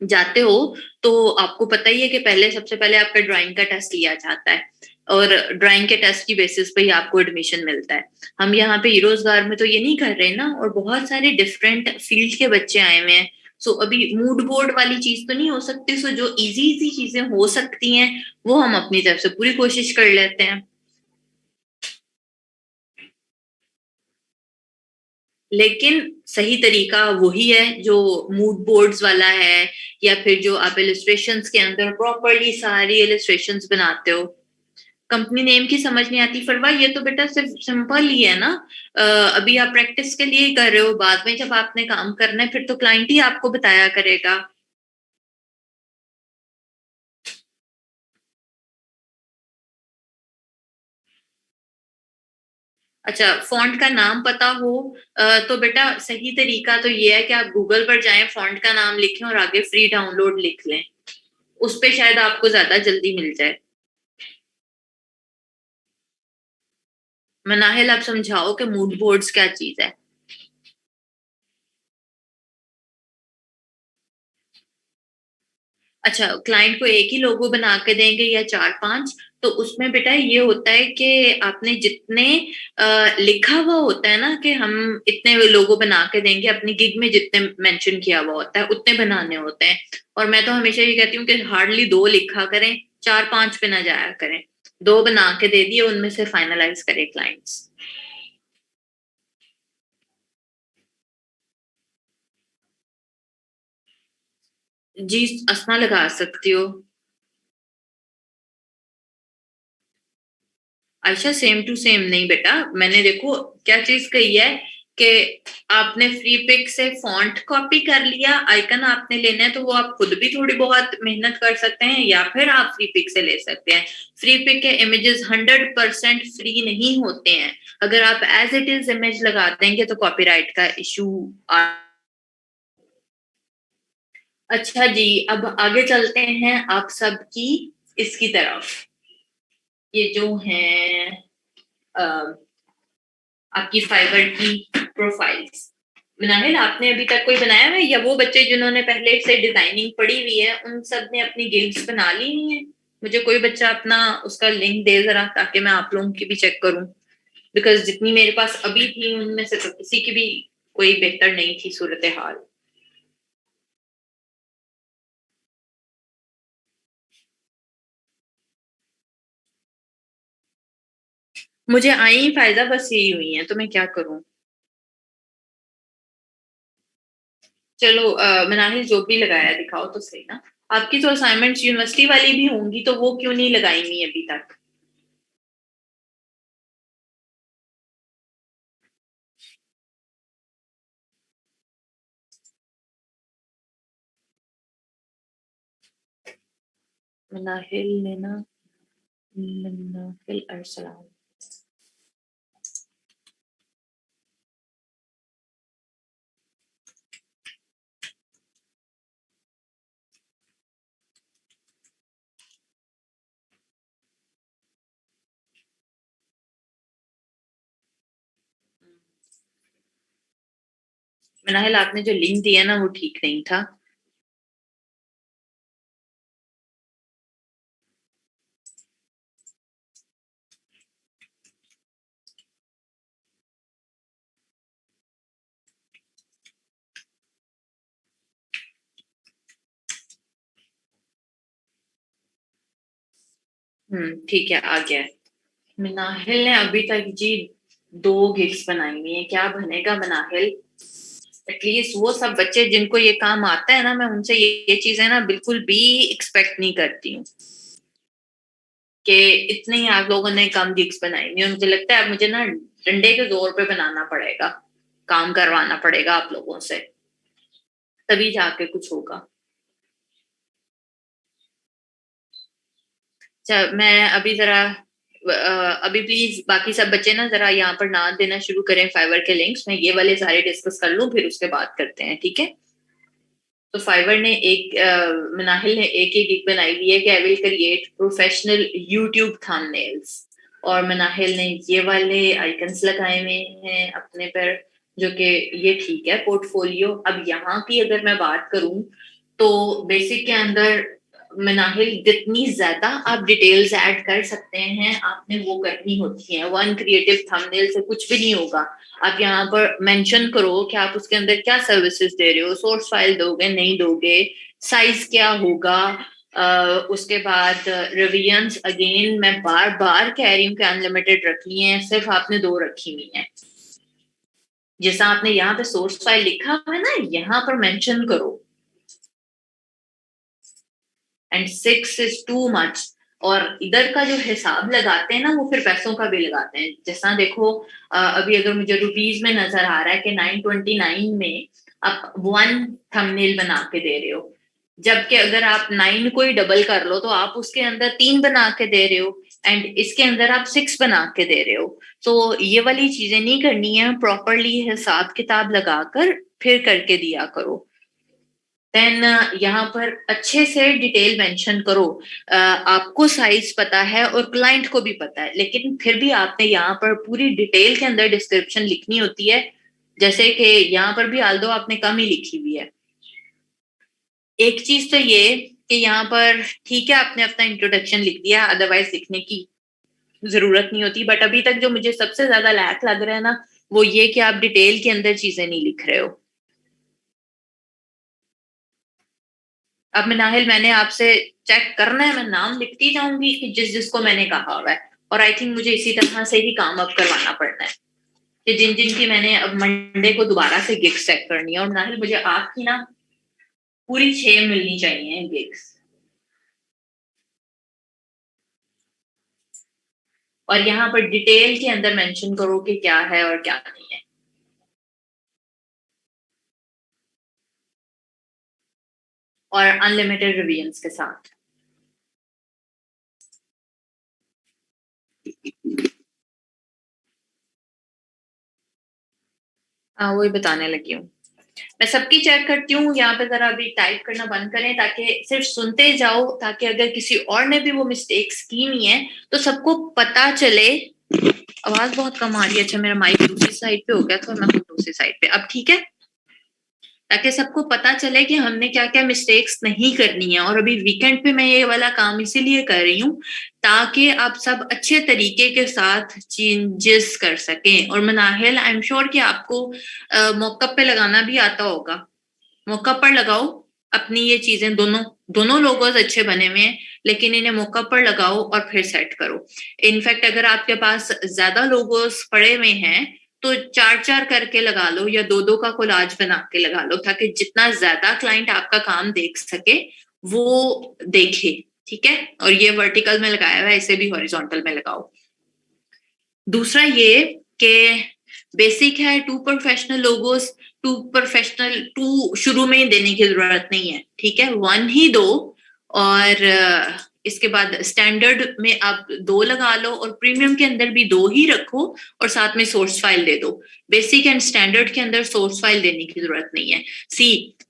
जाते हो तो आपको पता ही है कि पहले सबसे पहले आपका ड्राइंग का टेस्ट लिया जाता है, और ड्राइंग के टेस्ट की बेसिस पे ही आपको एडमिशन मिलता है। हम यहाँ पे रोजगार में तो ये नहीं कर रहे ना, और बहुत सारे डिफरेंट फील्ड के बच्चे आए हुए हैं, सो अभी मूड बोर्ड वाली चीज तो नहीं हो सकती, सो जो इजी इजी चीजें हो सकती हैं वो हम अपनी तरफ से पूरी कोशिश कर लेते हैं। लेकिन सही तरीका वही है जो मूड बोर्ड्स वाला है, या फिर जो आप इलिस्ट्रेशंस के अंदर प्रॉपरली सारी इलिस्ट्रेशंस बनाते हो। कंपनी नेम की समझ नहीं आती फरवा, ये तो बेटा सिर्फ सिंपल ही है ना। अभी आप प्रैक्टिस के लिए ही कर रहे हो, बाद में जब आपने काम करना है फिर तो क्लाइंट ही आपको बताया करेगा। अच्छा, फॉन्ट का नाम पता हो तो बेटा सही तरीका तो ये है कि आप गूगल पर जाएं, फॉन्ट का नाम लिखें और आगे फ्री डाउनलोड लिख लें, उस पे शायद आपको ज्यादा जल्दी मिल जाए। मनाहिल आप समझाओ कि मूड बोर्ड्स क्या चीज है। अच्छा, क्लाइंट को एक ही लोगो बना के देंगे या चार पांच? तो उसमें बेटा ये होता है कि आपने जितने लिखा हुआ होता है ना कि हम इतने लोगो बना के देंगे, अपनी गिग में जितने मेंशन किया हुआ होता है उतने बनाने होते हैं। और मैं तो हमेशा ये कहती हूँ कि हार्डली दो लिखा करें, चार पांच पे ना जाया करें। दो बना के दे दिए, उनमें से फाइनलाइज करे क्लाइंट्स। जी, असमा लगा सकती हो। आयशा सेम टू सेम नहीं बेटा, मैंने देखो क्या चीज कही है कि आपने फ्री पिक से फॉन्ट कॉपी कर लिया, आइकन आपने लेना है तो वो आप खुद भी थोड़ी बहुत मेहनत कर सकते हैं, या फिर आप फ्री पिक से ले सकते हैं। फ्री पिक के इमेजेस 100% फ्री नहीं होते हैं। अगर आप एज इट इज इमेज लगा देंगे तो कॉपीराइट का इशू आ। अच्छा जी, अब आगे चलते हैं आप सबकी इसकी तरफ। ये जो है आपकी फाइवर की प्रोफाइल्स। मिनाहिल, आपने अभी तक कोई बनाया है या वो बच्चे जिन्होंने पहले से डिजाइनिंग पढ़ी हुई है उन सब ने अपनी गिग्स बना ली हुई है? मुझे कोई बच्चा अपना उसका लिंक दे जरा, ताकि मैं आप लोगों की भी चेक करूं। बिकॉज जितनी मेरे पास अभी थी उनमें से तो किसी की भी कोई बेहतर नहीं थी सूरत हाल। मुझे आई फायदा बस यही हुई है, तो मैं क्या करूं। चलो मनाहिल जो भी लगाया दिखाओ तो सही ना। आपकी तो असाइनमेंट्स यूनिवर्सिटी वाली भी होंगी, तो वो क्यों नहीं लगाई हुई अभी तक? मनाहिल ने ना, मनाहिल अरसलान। मनाहिल, आपने जो लिंक दिया ना वो ठीक नहीं था। ठीक है, आ गया है। मनाहिल ने अभी तक जी दो गिग्स बनाई हुई है, क्या बनेगा मनाहिल? एटलीस्ट वो सब बच्चे जिनको ये काम आता है ना, मैं उनसे ये चीजें ना बिल्कुल भी एक्सपेक्ट नहीं करती हूँ कि इतने ही आप लोगों ने कम गिग्स बनाई हुई है। मुझे लगता है मुझे ना डंडे के जोर पे बनाना पड़ेगा, काम करवाना पड़ेगा आप लोगों से, तभी जाके कुछ होगा। अच्छा, मैं अभी जरा अभी प्लीज बाकी सब बच्चे ना जरा यहाँ पर ना देना शुरू करें फाइवर के लिंक्स, मैं ये वाले सारे डिस्कस कर लूं फिर उसके बाद करते हैं, ठीक है? तो फाइवर ने एक मनाहिल ने एक ही गिग बनाई हुई है कि आई will create professional YouTube thumbnails, और मनाहिल ने ये वाले आइकन्स लगाए हुए हैं अपने पर, जो कि ये ठीक है पोर्टफोलियो। अब यहाँ की अगर मैं बात करूं तो बेसिक के अंदर मनाहिल जितनी ज्यादा आप डिटेल्स ऐड कर सकते हैं आपने वो करनी होती है। वन क्रिएटिव थंबनेल से कुछ भी नहीं होगा। आप यहाँ पर मेंशन करो कि आप उसके अंदर क्या सर्विसेज दे रहे हो, सोर्स फाइल दोगे नहीं दोगे, साइज क्या होगा। उसके बाद रिविजन्स अगेन मैं बार बार कह रही हूँ कि अनलिमिटेड रखनी है, सिर्फ आपने 2 रखी हुई है। जैसा आपने यहाँ पे सोर्स फाइल लिखा हुआ है ना, यहाँ पर मेंशन करो। And 6 is too much. और इधर का जो हिसाब लगाते हैं ना वो फिर पैसों का भी लगाते हैं। जैसा देखो अभी अगर मुझे रुपीज में नजर आ रहा है कि 929 में आप 1 थंबनेल बना के दे रहे हो, जबकि अगर आप 9 को ही डबल कर लो तो आप उसके अंदर 3 बना के दे रहे हो एंड इसके अंदर आप 6 बना के दे रहे हो। तो ये वाली चीजें नहीं करनी है, प्रॉपरली हिसाब किताब लगाकर फिर करके दिया करो। देन यहाँ पर अच्छे से डिटेल मेंशन करो। आपको साइज पता है और क्लाइंट को भी पता है, लेकिन फिर भी आपने यहाँ पर पूरी डिटेल के अंदर डिस्क्रिप्शन लिखनी होती है। जैसे कि यहाँ पर भी आल्दो आपने कम ही लिखी हुई है। एक चीज तो ये कि यहाँ पर ठीक है आपने अपना इंट्रोडक्शन लिख दिया, अदरवाइज लिखने की जरूरत नहीं होती। बट अभी तक जो मुझे सबसे ज्यादा लैक लग रहा है ना वो ये कि आप डिटेल के अंदर चीजें नहीं लिख रहे हो। अब नाहिल मैंने आपसे चेक करना है, मैं नाम लिखती जाऊंगी कि जिस जिसको मैंने कहा हुआ है, और आई थिंक मुझे इसी तरह से ही काम अब करवाना पड़ना है कि जिन जिन की मैंने अब मंडे को दोबारा से गिग्स चेक करनी है। और नाहिल मुझे आपकी ना पूरी 6 मिलनी चाहिए गिग्स। और यहाँ पर डिटेल के अंदर मेंशन करो कि क्या है और क्या नहीं है। और अनलिमिटेड रिवीजन्स के साथ। वही बताने लगी हूँ। मैं सबकी चेक करती हूँ। यहाँ पे जरा अभी टाइप करना बंद करें ताकि सिर्फ सुनते जाओ, ताकि अगर किसी और ने भी वो मिस्टेक्स की हुई है तो सबको पता चले। आवाज बहुत कम आ रही है। अच्छा मेरा माइक दूसरी साइड पे हो गया था और मैं दूसरी साइड पे। अब ठीक है, ताकि सबको पता चले कि हमने क्या क्या मिस्टेक्स नहीं करनी है। और अभी वीकेंड पे मैं ये वाला काम इसीलिए कर रही हूँ ताकि आप सब अच्छे तरीके के साथ चेंजेस कर सकें। और मनाहिल आई एम श्योर कि आपको मौकअप पे लगाना भी आता होगा। मौकअप पर लगाओ अपनी ये चीजें। दोनों दोनों लोगोस अच्छे बने हुए हैं, लेकिन इन्हें मौकअप पर लगाओ और फिर सेट करो। इनफैक्ट अगर आपके पास ज्यादा लोगोस पड़े हुए हैं तो 4-4 करके लगा लो या 2-2 का कोलाज बना के लगा लो, ताकि जितना ज्यादा क्लाइंट आपका काम देख सके वो देखे। ठीक है, और ये वर्टिकल में लगाया हुआ है, इसे भी हॉरिजॉन्टल में लगाओ। दूसरा ये कि बेसिक है 2 प्रोफेशनल लोगोस। 2 शुरू में देने की जरूरत नहीं है, ठीक है, 1 ही दो। और इसके बाद स्टैंडर्ड में आप 2 लगा लो और प्रीमियम के अंदर भी 2 ही रखो और साथ में सोर्स फाइल दे दो। बेसिक एंड स्टैंडर्ड के अंदर सोर्स फाइल देने की जरूरत नहीं है। सी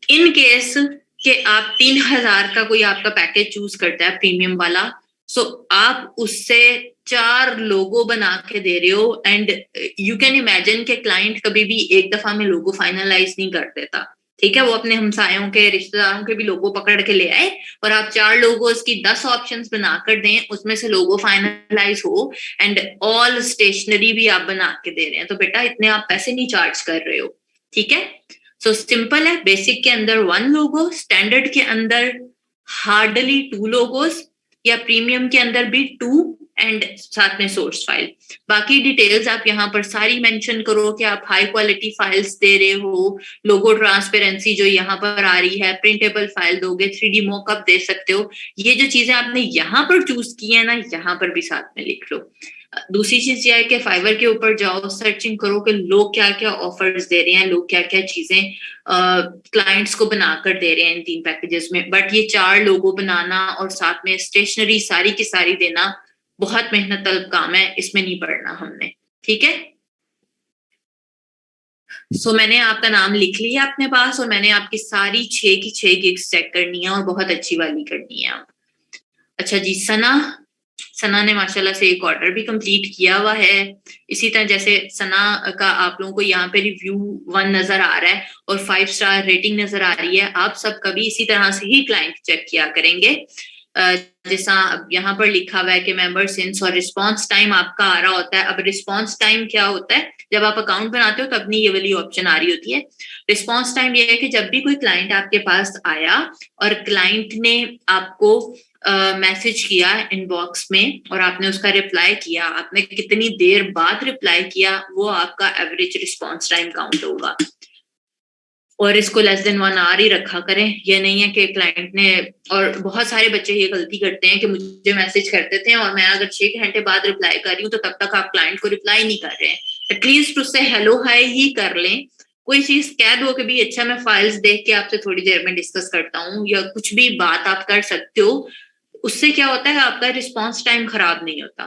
इन केस कि आप 3000 का कोई आपका पैकेज चूज करता है प्रीमियम वाला, सो आप उससे 4 लोगो बना के दे रहे हो एंड यू कैन इमेजिन के क्लाइंट कभी भी एक दफा में लोगो फाइनलाइज नहीं कर देता। ठीक है, वो अपने हमसायों के रिश्तेदारों के भी लोगो पकड़ के ले आए और आप 4 लोगो की 10 ऑप्शंस बनाकर दें, उसमें से लोगो फाइनलाइज हो एंड ऑल स्टेशनरी भी आप बना के दे रहे हैं, तो बेटा इतने आप पैसे नहीं चार्ज कर रहे हो। ठीक है, सो सिंपल है। बेसिक के अंदर 1 लोगो, स्टैंडर्ड के अंदर हार्डली 2 लोगोस, या प्रीमियम के अंदर भी 2 एंड साथ में सोर्स फाइल। बाकी डिटेल्स आप यहाँ पर सारी मेंशन करो कि आप हाई क्वालिटी फाइल्स दे रहे हो, लोगो ट्रांसपेरेंसी जो यहाँ पर आ रही है, प्रिंटेबल फाइल दोगे, 3D मॉकअप दे सकते हो। ये जो चीजें आपने यहाँ पर चूज की है ना, यहाँ पर भी साथ में लिख लो। दूसरी चीज यह है कि फाइवर के ऊपर जाओ, सर्चिंग करो कि लोग क्या क्या ऑफर्स दे रहे हैं, लोग क्या क्या चीजें क्लाइंट्स को बनाकर दे रहे हैं इन 3 पैकेजेस में। बट ये 4 लोगो बनाना और साथ में स्टेशनरी सारी की सारी देना बहुत मेहनत तलब काम है, इसमें नहीं पढ़ना हमने। ठीक है, सो मैंने आपका नाम लिख लिया अपने पास और मैंने आपकी सारी 6 की 6 गिग्स चेक करनी है और बहुत अच्छी वाली करनी है आप। अच्छा जी, सना ने माशाल्लाह से एक ऑर्डर भी कंप्लीट किया हुआ है। इसी तरह जैसे सना का आप लोगों को यहाँ पे रिव्यू 1 नजर आ रहा है और 5 स्टार रेटिंग नजर आ रही है, आप सब कभी इसी तरह से ही क्लाइंट चेक किया करेंगे। जैसा अब यहाँ पर लिखा हुआ है कि मेंबर सिंस और रिस्पॉन्स टाइम आपका आ रहा होता है। अब रिस्पॉन्स टाइम क्या होता है, जब आप अकाउंट बनाते हो तो अपनी ये वाली ऑप्शन आ रही होती है। रिस्पॉन्स टाइम ये है कि जब भी कोई क्लाइंट आपके पास आया और क्लाइंट ने आपको मैसेज किया इनबॉक्स में और आपने उसका रिप्लाई किया, आपने कितनी देर बाद रिप्लाई किया, वो आपका एवरेज रिस्पॉन्स टाइम काउंट होगा। और इसको लेस देन 1 आवर ही रखा करें। ये नहीं है कि क्लाइंट ने, और बहुत सारे बच्चे ये गलती करते हैं कि मुझे मैसेज करते थे और मैं अगर 6 घंटे बाद रिप्लाई कर रही हूँ तो तब तक आप क्लाइंट को रिप्लाई नहीं कर रहे हैं। एटलीस्ट उससे हेलो हाय ही कर लें, कोई चीज कह दो कि भी अच्छा मैं फाइल्स देख के आपसे थोड़ी देर में डिस्कस करता हूँ, या कुछ भी बात आप कर सकते हो। उससे क्या होता है, आपका रिस्पॉन्स टाइम खराब नहीं होता।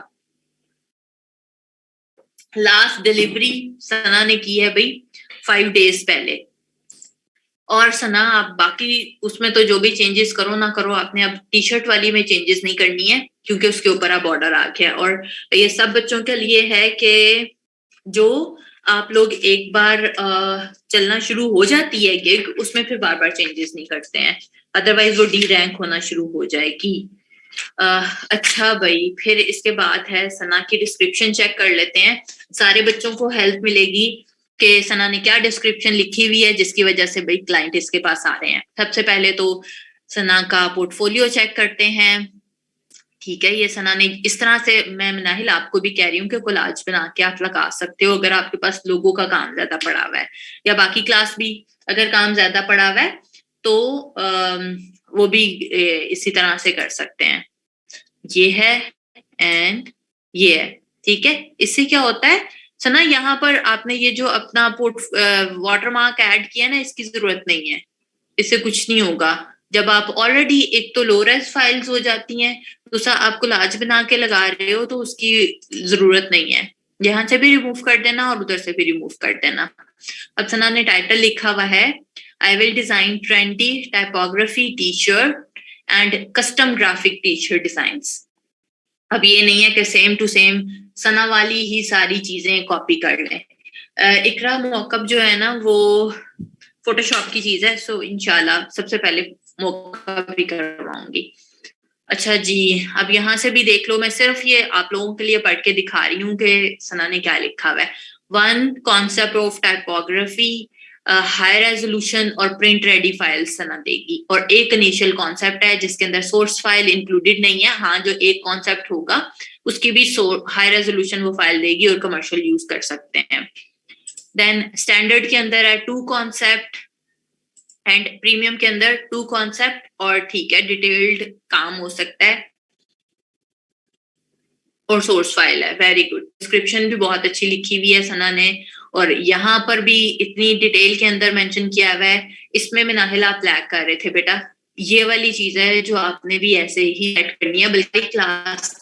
लास्ट डिलीवरी सना ने की है भाई 5 डेज पहले, और सना आप बाकी उसमें तो जो भी चेंजेस करो ना करो, आपने अब टी शर्ट वाली में चेंजेस नहीं करनी है क्योंकि उसके ऊपर अब ऑर्डर आ गया। और ये सब बच्चों के लिए है कि जो आप लोग एक बार चलना शुरू हो जाती है गिग, उसमें फिर बार बार चेंजेस नहीं करते हैं, अदरवाइज वो डी रैंक होना शुरू हो जाएगी। अच्छा भाई, फिर इसके बाद है सना की डिस्क्रिप्शन चेक कर लेते हैं। सारे बच्चों को हेल्प मिलेगी कि सना ने क्या डिस्क्रिप्शन लिखी हुई है जिसकी वजह से भाई क्लाइंट इसके पास आ रहे हैं। सबसे पहले तो सना का पोर्टफोलियो चेक करते हैं। ठीक है, ये सना ने इस तरह से, मैं नाहिल आपको भी कह रही हूँ कि कोलाज बना के आप लगा सकते हो अगर आपके पास लोगों का काम ज्यादा पड़ा हुआ है, या बाकी क्लास भी अगर काम ज्यादा पड़ा हुआ है तो वो भी इसी तरह से कर सकते हैं। ये है एंड ये है, ठीक है। इससे क्या होता है सना, यहाँ पर आपने ये जो अपना पोर्ट वाटरमार्क ऐड किया ना, इसकी जरूरत नहीं है, इससे कुछ नहीं होगा। जब आप ऑलरेडी एक तो लो रेज फाइल्स हो जाती हैं, दूसरा आप कोलाज बना के लगा रहे हो तो उसकी जरूरत नहीं है। यहाँ से भी रिमूव कर देना और उधर से भी रिमूव कर देना। अब सना ने टाइटल लिखा हुआ है I will design trendy typography T shirt and custom graphic T shirt designs. अब ये नहीं है कि सेम टू सेम सना वाली ही सारी चीजें कॉपी कर लें। इकरा मौकअप जो है ना वो फोटोशॉप की चीज है, सो इंशाल्लाह सबसे पहले मौकअप भी करवाऊंगी। अच्छा जी, अब यहाँ से भी देख लो, मैं सिर्फ ये आप लोगों के लिए पढ़ के दिखा रही हूँ कि सना ने क्या लिखा हुआ है। 1 concept of typography, high resolution और प्रिंट रेडी फाइल सना देगी, और एक इनिशियल कॉन्सेप्ट है जिसके अंदर सोर्स फाइल इंक्लूडेड नहीं है। हाँ, जो एक कॉन्सेप्ट होगा उसकी भी हाई रेजोल्यूशन वो फाइल देगी और कमर्शियल यूज कर सकते हैं। देन स्टैंडर्ड के अंदर है 2 कॉन्सेप्ट एंड प्रीमियम के अंदर 2 कॉन्सेप्ट, और ठीक है डिटेल्ड काम हो सकता है, और सोर्स फाइल है। वेरी गुड, डिस्क्रिप्शन भी बहुत अच्छी लिखी हुई है सना ने, और यहाँ पर भी इतनी डिटेल के अंदर मेंशन किया हुआ है। इसमें मैं नाहिला आप लैग कर रहे थे बेटा, ये वाली चीज है जो आपने भी ऐसे ही ऐड करनी है, बल्कि क्लास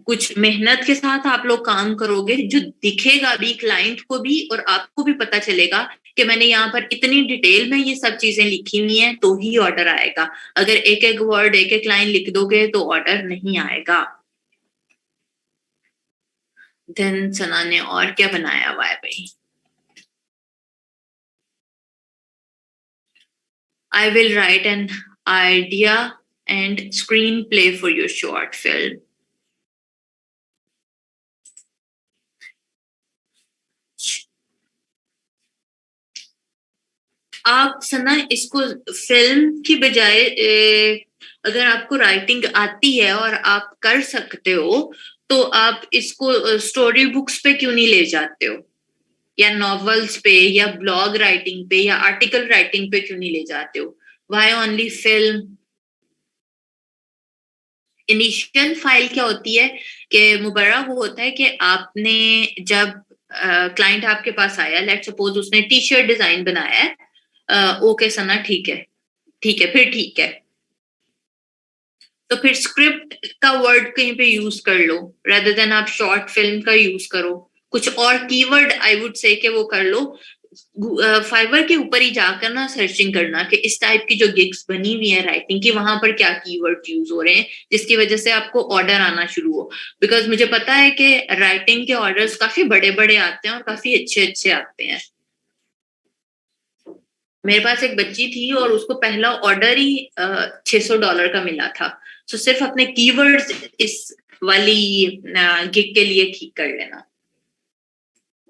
कुछ मेहनत के साथ आप लोग काम करोगे जो दिखेगा भी क्लाइंट को भी और आपको भी पता चलेगा कि मैंने यहाँ पर इतनी डिटेल में ये सब चीजें लिखी हुई हैं, तो ही ऑर्डर आएगा। अगर एक एक वर्ड एक एक लाइन लिख दोगे तो ऑर्डर नहीं आएगा। देन सना ने और क्या बनाया हुआ है भाई, I will write an idea and screen play for your short film. आप सना इसको फिल्म की बजाय अगर आपको राइटिंग आती है और आप कर सकते हो तो आप इसको स्टोरी बुक्स पे क्यों नहीं ले जाते हो, या नॉवेल्स पे, या ब्लॉग राइटिंग पे, या आर्टिकल राइटिंग पे क्यों नहीं ले जाते हो? Why only film? Initial file क्या होती है कि मुबर्रा वो होता है कि आपने जब क्लाइंट आपके पास आया, लेट सपोज उसने टी शर्ट डिजाइन बनाया है, ओके सना ठीक है, ठीक है, फिर ठीक है, तो फिर स्क्रिप्ट का वर्ड कहीं पे यूज कर लो, रेदर देन आप शॉर्ट फिल्म का यूज करो। कुछ और कीवर्ड आई वुड से कि वो कर लो। फाइवर के ऊपर ही जाकर ना सर्चिंग करना कि इस टाइप की जो गिग्स बनी हुई है राइटिंग की, वहां पर क्या कीवर्ड यूज हो रहे हैं जिसकी वजह से आपको ऑर्डर आना शुरू हो। बिकॉज मुझे पता है कि राइटिंग के ऑर्डर्स काफी बड़े बड़े आते हैं और काफी अच्छे अच्छे आते हैं। मेरे पास एक बच्ची थी और उसको पहला ऑर्डर ही $600 का मिला था। तो सिर्फ अपने कीवर्ड्स इस वाली गिग के लिए ठीक कर लेना।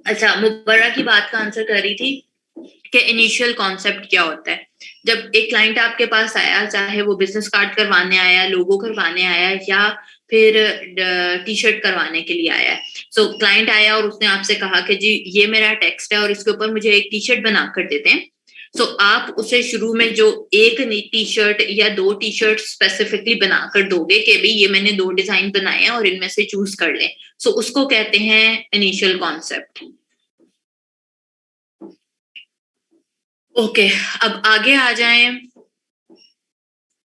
अच्छा, मुबर्रा की बात का आंसर कर रही थी कि इनिशियल कॉन्सेप्ट क्या होता है। जब एक क्लाइंट आपके पास आया, चाहे वो बिजनेस कार्ड करवाने आया, लोगो करवाने आया या फिर टी शर्ट करवाने के लिए आया है। सो क्लाइंट आया और उसने आपसे कहा कि जी ये मेरा टेक्स्ट है और इसके ऊपर मुझे एक टी शर्ट बना कर देते हैं। सो आप उसे शुरू में जो एक टी शर्ट या दो टी शर्ट स्पेसिफिकली बनाकर दोगे कि भाई ये मैंने दो डिजाइन बनाए हैं और इनमें से चूज कर लें। सो उसको कहते हैं इनिशियल कॉन्सेप्ट। ओके, अब आगे आ जाएं।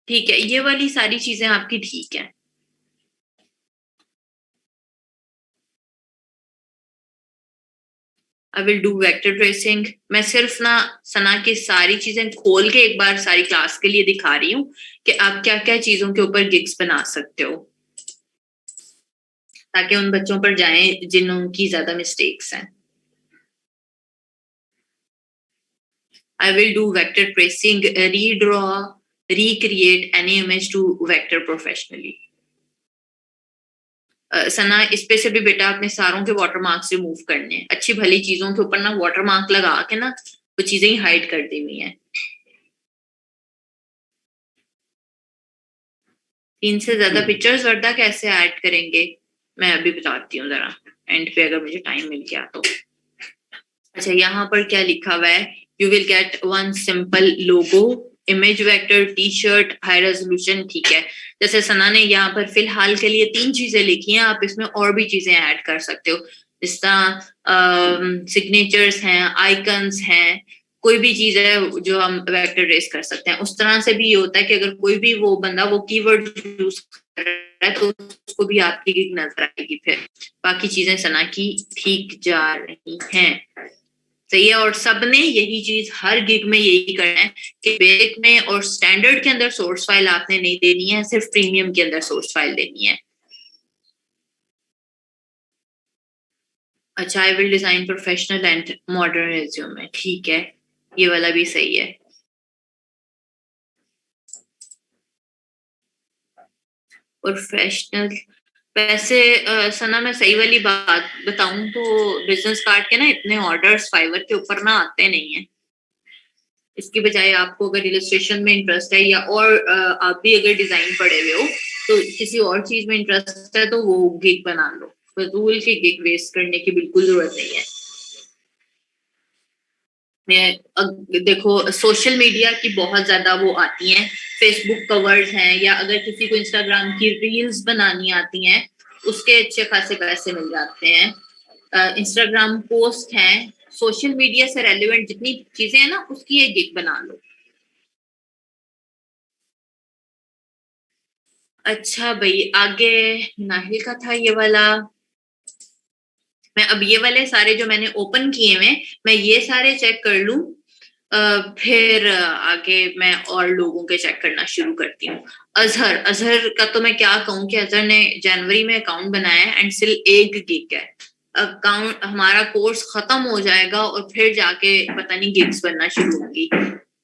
ठीक है, ये वाली सारी चीजें आपकी ठीक है। I will do vector tracing. मैं सिर्फ ना सना की सारी चीजें खोल के एक बार सारी क्लास के लिए दिखा रही हूँ कि आप क्या क्या चीजों के ऊपर गिग्स बना सकते हो, ताकि उन बच्चों पर जाएं जिनकी ज्यादा मिस्टेक्स हैं। I will do vector tracing, redraw, recreate any image to vector professionally. सना इस पे से भी बेटा अपने सारों के वाटर मार्क्स रिमूव करने हैं। अच्छी भली चीजों के ऊपर ना वाटर मार्क लगा के ना वो चीजें ही हाइड कर दी हुई हैं। 3 से ज्यादा पिक्चर्स वर्दा कैसे ऐड करेंगे, मैं अभी बताती हूँ जरा एंड पे अगर मुझे टाइम मिल गया तो। अच्छा, यहाँ पर क्या लिखा हुआ है, you will get one simple logo, image vector, T shirt, high resolution. ठीक है, जैसे सना ने यहाँ पर फिलहाल के लिए 3 चीजें लिखी हैं, आप इसमें और भी चीजें ऐड कर सकते हो, जिस तरह सिग्नेचर्स हैं, आइकन्स हैं, कोई भी चीज है जो हम वेक्टर रेस कर सकते हैं। उस तरह से भी ये होता है कि अगर कोई भी वो बंदा वो कीवर्ड यूज कर रहा है तो उसको भी आपकी गिग नजर आएगी। फिर बाकी चीजें सना की ठीक जा रही हैं, सही है। और सबने यही चीज हर गिग में यही करना है कि बेसिक में और स्टैंडर्ड के अंदर सोर्स फाइल आपने नहीं देनी है, सिर्फ प्रीमियम के अंदर सोर्स फाइल देनी है। अच्छा, I will design professional and modern resume. ठीक है, ये वाला भी सही है। प्रोफेशनल, वैसे सना मैं सही वाली बात बताऊं तो बिजनेस कार्ड के ना इतने ऑर्डर्स फाइवर के ऊपर ना आते नहीं है। इसकी बजाय आपको अगर इलस्ट्रेशन में इंटरेस्ट है या और आप भी अगर डिजाइन पढ़े हुए हो तो किसी और चीज में इंटरेस्ट है तो वो गिग बना लो, फजूल की गिग वेस्ट करने की बिल्कुल जरूरत नहीं है। देखो सोशल मीडिया की बहुत ज्यादा वो आती हैं, फेसबुक कवर्स हैं, या अगर किसी को इंस्टाग्राम की रील्स बनानी आती हैं उसके अच्छे खासे पैसे मिल जाते हैं। इंस्टाग्राम पोस्ट हैं, सोशल मीडिया से रेलिवेंट जितनी चीजें हैं ना उसकी एक गिग बना लो। अच्छा भाई, आगे नाहिल का था ये वाला। मैं अब ये वाले सारे जो मैंने ओपन किए हुए मैं ये सारे चेक कर लूं, फिर आगे मैं और लोगों के चेक करना शुरू करती हूँ। अजहर, अजहर का तो मैं क्या कहूँ कि अजहर ने जनवरी में अकाउंट बनाया है एंड स्टिल एक गिग है। अकाउंट हमारा कोर्स खत्म हो जाएगा और फिर जाके पता नहीं गिग्स बनना शुरू होंगी।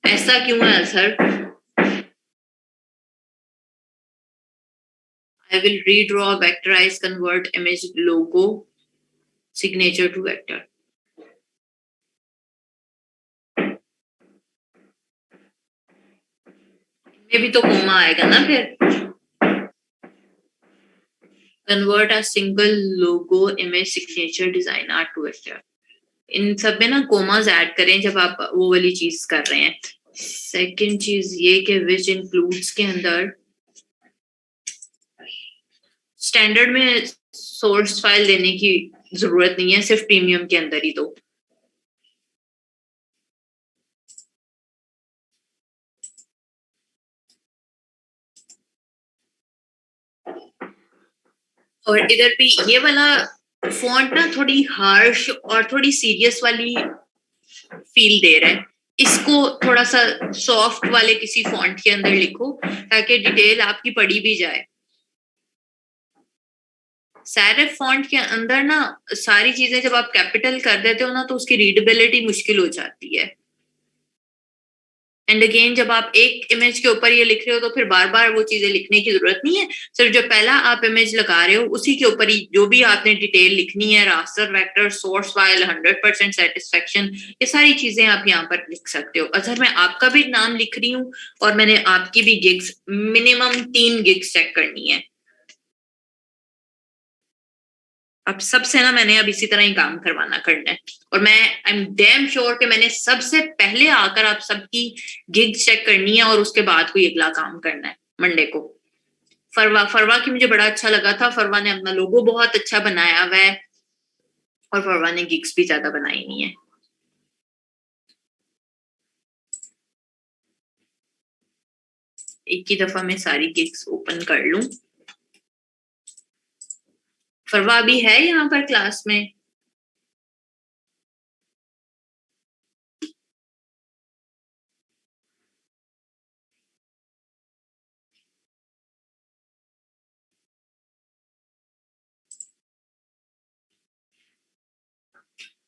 ऐसा क्यों है Azhar? I will redraw, vectorize, convert image logo, signature to vector. में भी तो कोमा आएगा ना फिर। Convert a single logo, image, signature, design art to vector. इन सब में ना कोमास ऐड करें जब आप वो वाली चीज कर रहे हैं। सेकंड चीज ये कि विच इंक्लूड्स के अंदर स्टैंडर्ड में सोर्स फाइल देने की जरूरत नहीं है, सिर्फ प्रीमियम के अंदर ही दो। और इधर भी ये वाला फॉन्ट ना थोड़ी हार्श और थोड़ी सीरियस वाली फील दे रहा है, इसको थोड़ा सा सॉफ्ट वाले किसी फॉन्ट के अंदर लिखो ताकि डिटेल आपकी पढ़ी भी जाए। सैरिफ फॉन्ट के अंदर ना सारी चीजें जब आप कैपिटल कर देते हो ना तो उसकी रीडेबिलिटी मुश्किल हो जाती है। एंड अगेन जब आप एक इमेज के ऊपर ये लिख रहे हो तो फिर बार बार वो चीजें लिखने की जरूरत नहीं है। सिर्फ जो पहला आप इमेज लगा रहे हो उसी के ऊपर ही जो भी आपने डिटेल लिखनी है, raster, vector, source file, 100% satisfaction, ये सारी चीजें आप यहाँ पर लिख सकते हो। अगर मैं आपका भी नाम लिख रही हूँ और मैंने आपकी भी गिग्स, मिनिमम 3 गिग्स चेक करनी है। अब सबसे ना मैंने अब इसी तरह ही काम करना है, और मैं आई एम डैम श्योर कि मैंने सबसे पहले आकर आप सबकी गिग चेक करनी है और उसके बाद कोई अगला काम करना है मंडे को। फरवा की मुझे बड़ा अच्छा लगा था, फरवा ने अपना लोगो बहुत अच्छा बनाया हुआ है और फरवा ने गिग्स भी ज्यादा बनाई नहीं है। एक ही दफा मैं सारी गिग्स ओपन कर लूं। फरवा भी है यहाँ पर क्लास में?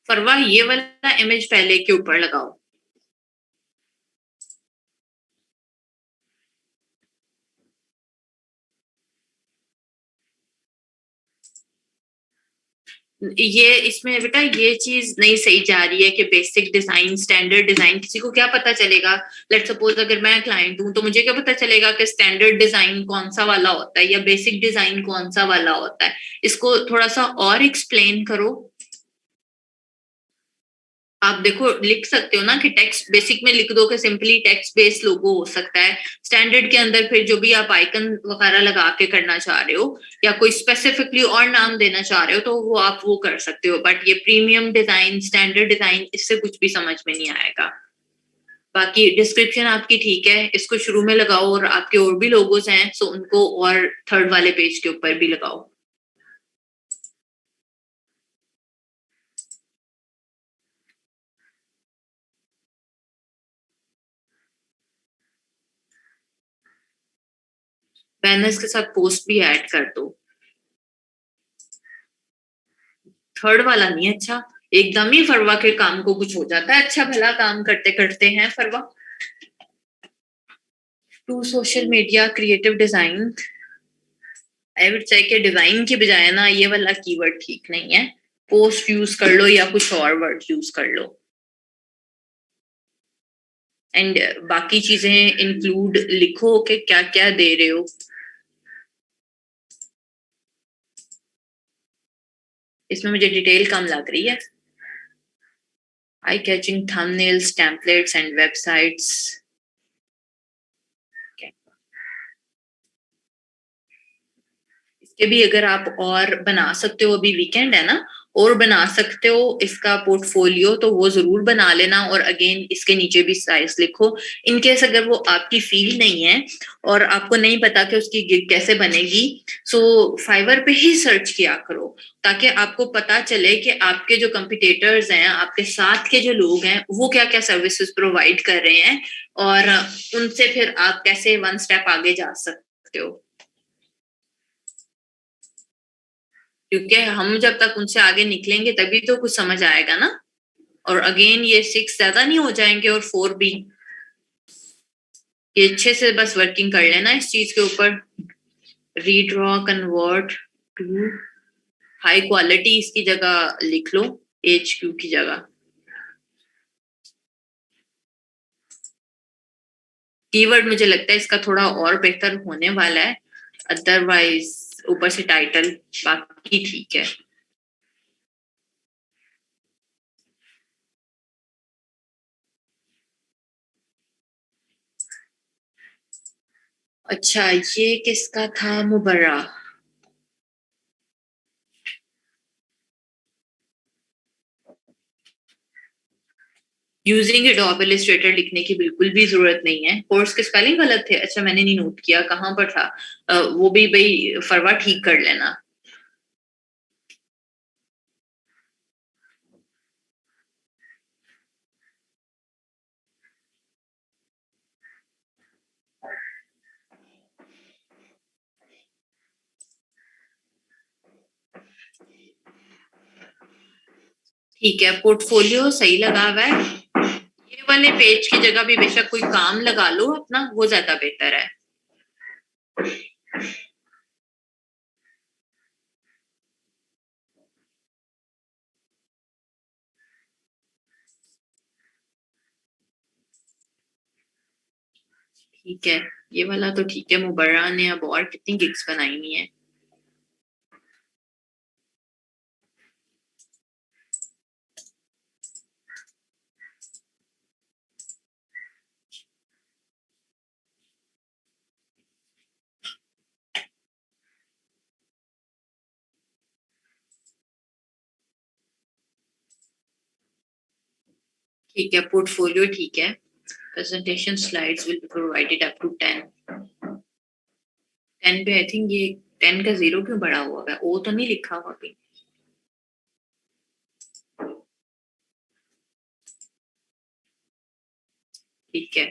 फरवा ये वाला इमेज पहले के ऊपर लगाओ। ये इसमें बेटा ये चीज नहीं सही जा रही है कि बेसिक डिजाइन, स्टैंडर्ड डिजाइन, किसी को क्या पता चलेगा? लेट सपोज अगर मैं क्लाइंट हूं तो मुझे क्या पता चलेगा कि स्टैंडर्ड डिजाइन कौन सा वाला होता है या बेसिक डिजाइन कौन सा वाला होता है? इसको थोड़ा सा और एक्सप्लेन करो। आप देखो लिख सकते हो ना कि टेक्स्ट बेसिक में लिख दो कि सिंपली टेक्स्ट बेस्ड लोगो हो सकता है। स्टैंडर्ड के अंदर फिर जो भी आप आइकन वगैरह लगा के करना चाह रहे हो या कोई स्पेसिफिकली और नाम देना चाह रहे हो तो वो आप वो कर सकते हो, बट ये प्रीमियम डिजाइन, स्टैंडर्ड डिजाइन, इससे कुछ भी समझ में नहीं आएगा। बाकी डिस्क्रिप्शन आपकी ठीक है, इसको शुरू में लगाओ और आपके और भी लोगोस हैं सो उनको और थर्ड वाले पेज के ऊपर भी लगाओ। बैनर्स के साथ पोस्ट भी ऐड कर दो। थर्ड वाला नहीं अच्छा, एकदम ही फरवा के काम को कुछ हो जाता है अच्छा भला काम करते करते हैं फरवा। To social media creative design, I would say कि डिजाइन की बजाय ना ये वाला कीवर्ड ठीक नहीं है, पोस्ट यूज कर लो या कुछ और वर्ड यूज कर लो। एंड बाकी चीजें इंक्लूड लिखो कि क्या क्या दे रहे हो। इसमें मुझे डिटेल कम लग रही है। Eye catching thumbnails, templates and websites. इसके भी अगर आप और बना सकते हो, अभी वीकेंड है ना, और बना सकते हो इसका पोर्टफोलियो तो वो जरूर बना लेना, और अगेन इसके नीचे भी साइज लिखो। इनकेस अगर वो आपकी फील्ड नहीं है और आपको नहीं पता कि उसकी गिग कैसे बनेगी, सो फाइवर पे ही सर्च किया करो ताकि आपको पता चले कि आपके जो कंपिटिटर्स हैं, आपके साथ के जो लोग हैं, वो क्या क्या सर्विसेज प्रोवाइड कर रहे हैं और उनसे फिर आप कैसे वन स्टेप आगे जा सकते हो। क्योंकि हम जब तक उनसे आगे निकलेंगे तभी तो कुछ समझ आएगा ना। और अगेन ये 6 ज्यादा नहीं हो जाएंगे और 4 भी। ये अच्छे से बस वर्किंग कर लेना इस चीज के ऊपर। Redraw convert to high quality इसकी जगह लिख लो, HQ की जगह। कीवर्ड मुझे लगता है इसका थोड़ा और बेहतर होने वाला है, अदरवाइज ऊपर से टाइटल बाकी ठीक है। अच्छा ये किसका था? मुबर्रा। यूजिंग एडोब इलस्ट्रेटर लिखने की बिल्कुल भी जरूरत नहीं है। कोर्स के स्पेलिंग गलत थे? अच्छा मैंने नहीं नोट किया कहाँ पर था। वो भी भाई फरवा ठीक कर लेना। ठीक है, पोर्टफोलियो सही लगा हुआ है। ये वाले पेज की जगह भी बेशक कोई काम लगा लो अपना, वो ज्यादा बेहतर है। ठीक है, ये वाला तो ठीक है। मुबर्रा ने अब और कितनी गिग्स बनाई हुई है। ठीक है, पोर्टफोलियो ठीक है। Presentation slides will be provided up to 10। 10 पे आई थिंक ये 10 का जीरो क्यों बड़ा हुआ है? ओ तो नहीं लिखा हुआ कहीं। ठीक है।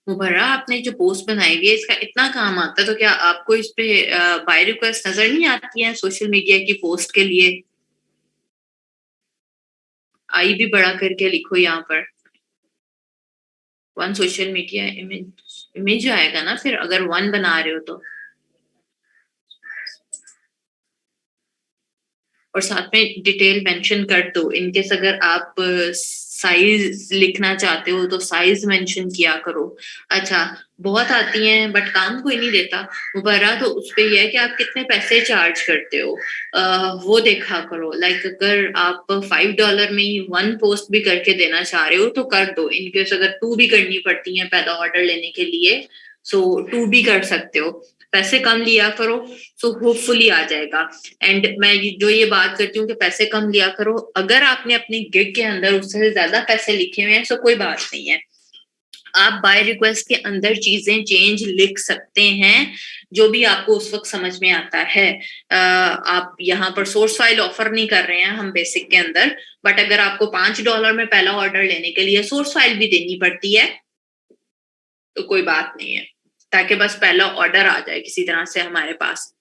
मुबर्रा, आपने जो पोस्ट बनाई हुई है इसका इतना काम आता है तो क्या आपको इस पे बाय रिक्वेस्ट नजर नहीं आती है सोशल मीडिया की पोस्ट के लिए? आई भी बड़ा करके लिखो यहाँ पर। One social media image, image आएगा ना फिर अगर वन बना रहे हो तो। और साथ में डिटेल मेंशन कर दो, इनकेस अगर आप साइज लिखना चाहते हो तो साइज मेंशन किया करो। अच्छा, बहुत आती हैं बट काम कोई नहीं देता। मुबर्रा, तो उस पे ये है कि आप कितने पैसे चार्ज करते हो, वो देखा करो। लाइक अगर आप $5 में ही वन पोस्ट भी करके देना चाह रहे हो तो कर दो। इनकेस अगर टू भी करनी पड़ती है पहला ऑर्डर लेने के लिए, सो टू भी कर सकते हो। पैसे कम लिया करो, सो होपफुली आ जाएगा। एंड मैं जो ये बात करती हूँ कि पैसे कम लिया करो, अगर आपने अपनी गिग के अंदर उससे ज्यादा पैसे लिखे हुए हैं तो कोई बात नहीं है। आप बाय रिक्वेस्ट के अंदर चीजें चेंज लिख सकते हैं, जो भी आपको उस वक्त समझ में आता है। आप यहाँ पर सोर्स फाइल ऑफर नहीं कर रहे हैं हम बेसिक के अंदर, बट अगर आपको $5 में पहला ऑर्डर लेने के लिए सोर्स फाइल भी देनी पड़ती है तो कोई बात नहीं है, ताकि बस पहला ऑर्डर आ जाए किसी तरह से हमारे पास।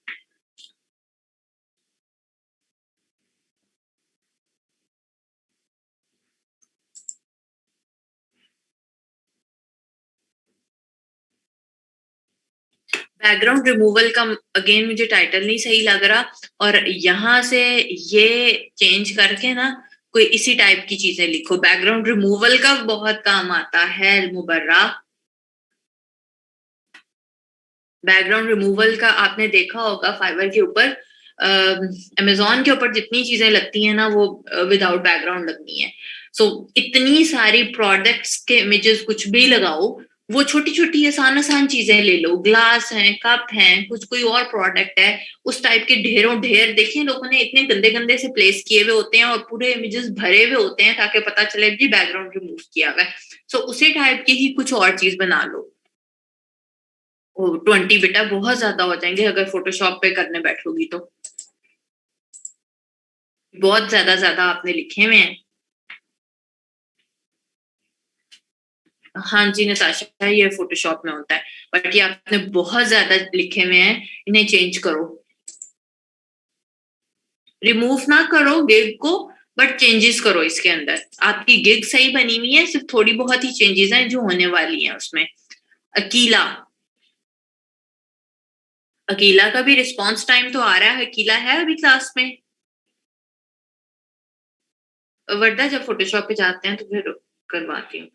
बैकग्राउंड रिमूवल का अगेन मुझे टाइटल नहीं सही लग रहा, और यहाँ से ये चेंज करके ना कोई इसी टाइप की चीजें लिखो। बैकग्राउंड रिमूवल का बहुत काम आता है मुबर्रा। बैकग्राउंड रिमूवल का आपने देखा होगा फाइवर के ऊपर, अमेजोन के ऊपर जितनी चीजें लगती हैं ना वो विदाउट बैकग्राउंड लगती हैं। सो इतनी सारी प्रोडक्ट्स के इमेजेस कुछ भी लगाओ, वो छोटी छोटी आसान आसान चीजें ले लो, ग्लास हैं, कप हैं, कुछ कोई और प्रोडक्ट है, उस टाइप के ढेरों ढेर देखिए लोगों ने इतने गंदे गंदे से प्लेस किए हुए होते हैं और पूरे इमेजेस भरे हुए होते हैं ताकि पता चले जी बैकग्राउंड रिमूव किया हुआ है। सो उसी टाइप की ही कुछ और चीज बना लो। 20 बेटा बहुत ज्यादा हो जाएंगे अगर फोटोशॉप पे करने बैठोगी तो। बहुत ज्यादा ज्यादा आपने लिखे हुए हैं। हाँ जी नताशा, ये फोटोशॉप में होता है, बट ये आपने बहुत ज्यादा लिखे हुए हैं, इन्हें चेंज करो। रिमूव ना करो गिग को, बट चेंजेस करो इसके अंदर। आपकी गिग सही बनी हुई है, सिर्फ थोड़ी बहुत ही चेंजेस हैं जो होने वाली हैं उसमें। अकीला, अकीला का भी रिस्पॉन्स टाइम तो आ रहा है। अकीला है अभी क्लास में? वर्दा, जब फोटोशॉप पे जाते हैं तो फिर करवाती हूँ।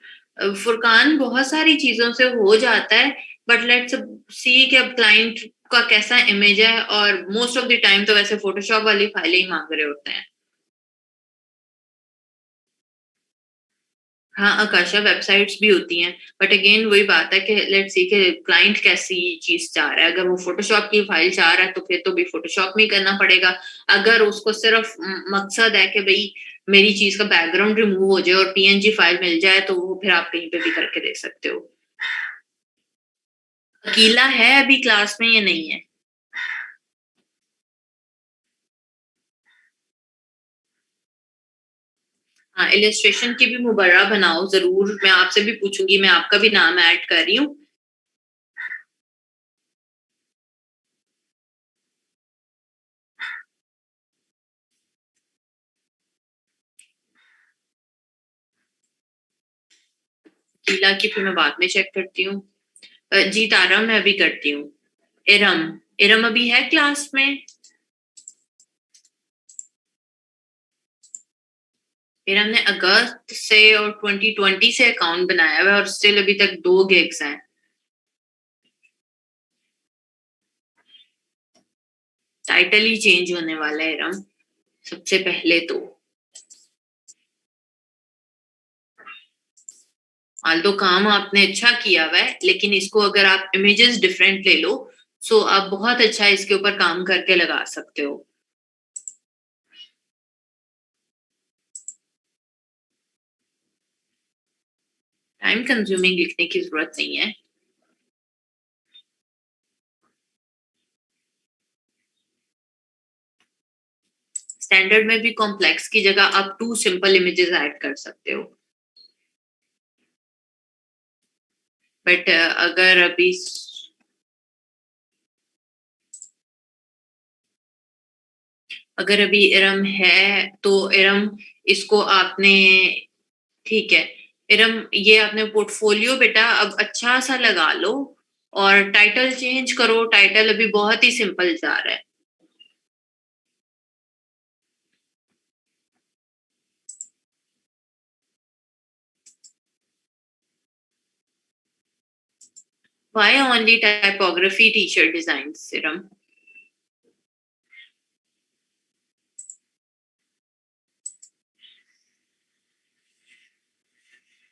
फुरकान, बहुत सारी चीजों से हो जाता है, बट लेट्स सी कि अब क्लाइंट का कैसा इमेज है, और मोस्ट ऑफ द टाइम तो वैसे फोटोशॉप वाली फाइलें ही मांग रहे होते हैं। हाँ आकाशा, वेबसाइट्स भी होती हैं, बट अगेन वही बात है कि लेट्स सी कि क्लाइंट कैसी चीज चाह रहा है। अगर वो फोटोशॉप की फाइल चाह रहा है तो फिर तो भी फोटोशॉप में ही करना पड़ेगा। अगर उसको सिर्फ मकसद है कि भाई मेरी चीज का बैकग्राउंड रिमूव हो जाए और पीएनजी फाइल मिल जाए, तो वो फिर आप कहीं पे भी करके दे सकते हो। अकेला है अभी क्लास में या नहीं है? हाँ, इलस्ट्रेशन की भी मुबर्रा बनाओ जरूर, मैं आपसे भी पूछूंगी, मैं आपका भी नाम ऐड कर रही हूँ। शीला की फिर मैं बाद में चेक करती हूँ। जी तारा मैं अभी करती हूँ। इरम, इरम अभी है क्लास में? इरम ने अगस्त से और 2020 से अकाउंट बनाया हुआ है और स्टिल अभी तक 2 गिग्स हैं। टाइटल ही चेंज होने वाला है इरम, सबसे पहले तो। आल्दो काम आपने अच्छा किया हुआ है, लेकिन इसको अगर आप इमेजेस डिफरेंट ले लो, सो आप बहुत अच्छा इसके ऊपर काम करके लगा सकते हो। टाइम कंज्यूमिंग लिखने की जरूरत नहीं है। स्टैंडर्ड में भी कॉम्प्लेक्स की जगह आप 2 सिंपल इमेजेस ऐड कर सकते हो। बट अगर अभी अगर अभी इरम है तो इरम, इसको आपने, ठीक है इरम, ये आपने पोर्टफोलियो बेटा अब अच्छा सा लगा लो और टाइटल चेंज करो। टाइटल अभी बहुत ही सिंपल जा रहा है। Why only typography t-shirt designs, Siram?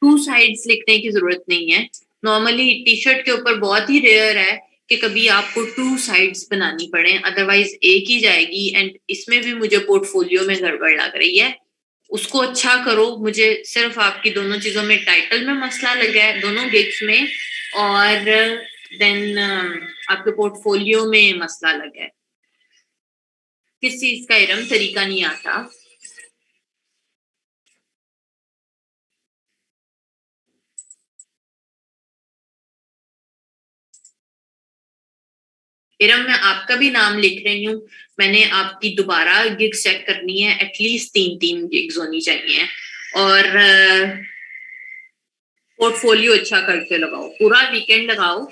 2 sides लिखने की जरूरत नहीं है। नॉर्मली टी शर्ट के ऊपर बहुत ही रेयर है कि कभी आपको 2 साइड्स बनानी पड़े, अदरवाइज एक ही जाएगी। एंड इसमें भी मुझे पोर्टफोलियो में गड़बड़ लग रही है। उसको अच्छा करो, मुझे सिर्फ आपकी दोनों चीजों में, टाइटल में मसला लगा है दोनों गिग्स में, और देन आपके पोर्टफोलियो में मसला लगा है। किस चीज का इरम तरीका नहीं आता? इरम मैं आपका भी नाम लिख रही हूँ। मैंने आपकी दोबारा गिग्स चेक करनी है, एटलीस्ट 3 गिग्स होनी चाहिए। और पोर्टफोलियो अच्छा करके लगाओ, पूरा वीकेंड लगाओ,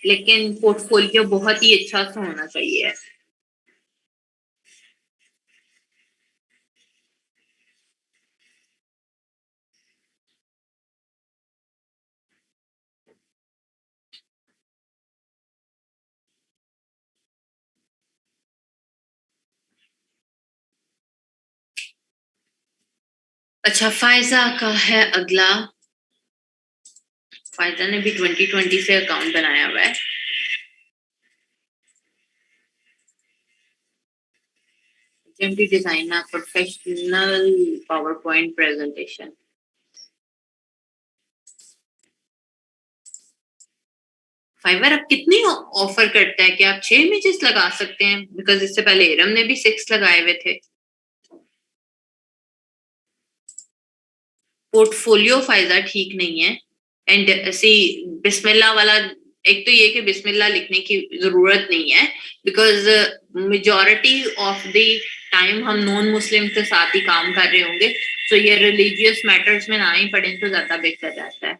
लेकिन पोर्टफोलियो बहुत ही अच्छा सा होना चाहिए। अच्छा, फायजा का है अगला। फायजा ने भी 2020 से अकाउंट बनाया हुआ है। HMT designer professional PowerPoint presentation. Fiverr अब कितनी ऑफर करता है कि आप 6 इमेजेस लगा सकते हैं? बिकॉज इससे पहले एरम ने भी 6 लगाए हुए थे। पोर्टफोलियो फायदा ठीक नहीं है। एंड ऐसी बिस्मिल्लाह वाला, एक तो ये कि बिस्मिल्लाह लिखने की जरूरत नहीं है, because majority of the time हम नॉन मुस्लिम के साथ ही काम कर रहे होंगे, तो ये रिलीजियस मैटर्स में ना ही पढ़े तो ज्यादा बेहतर रहता है।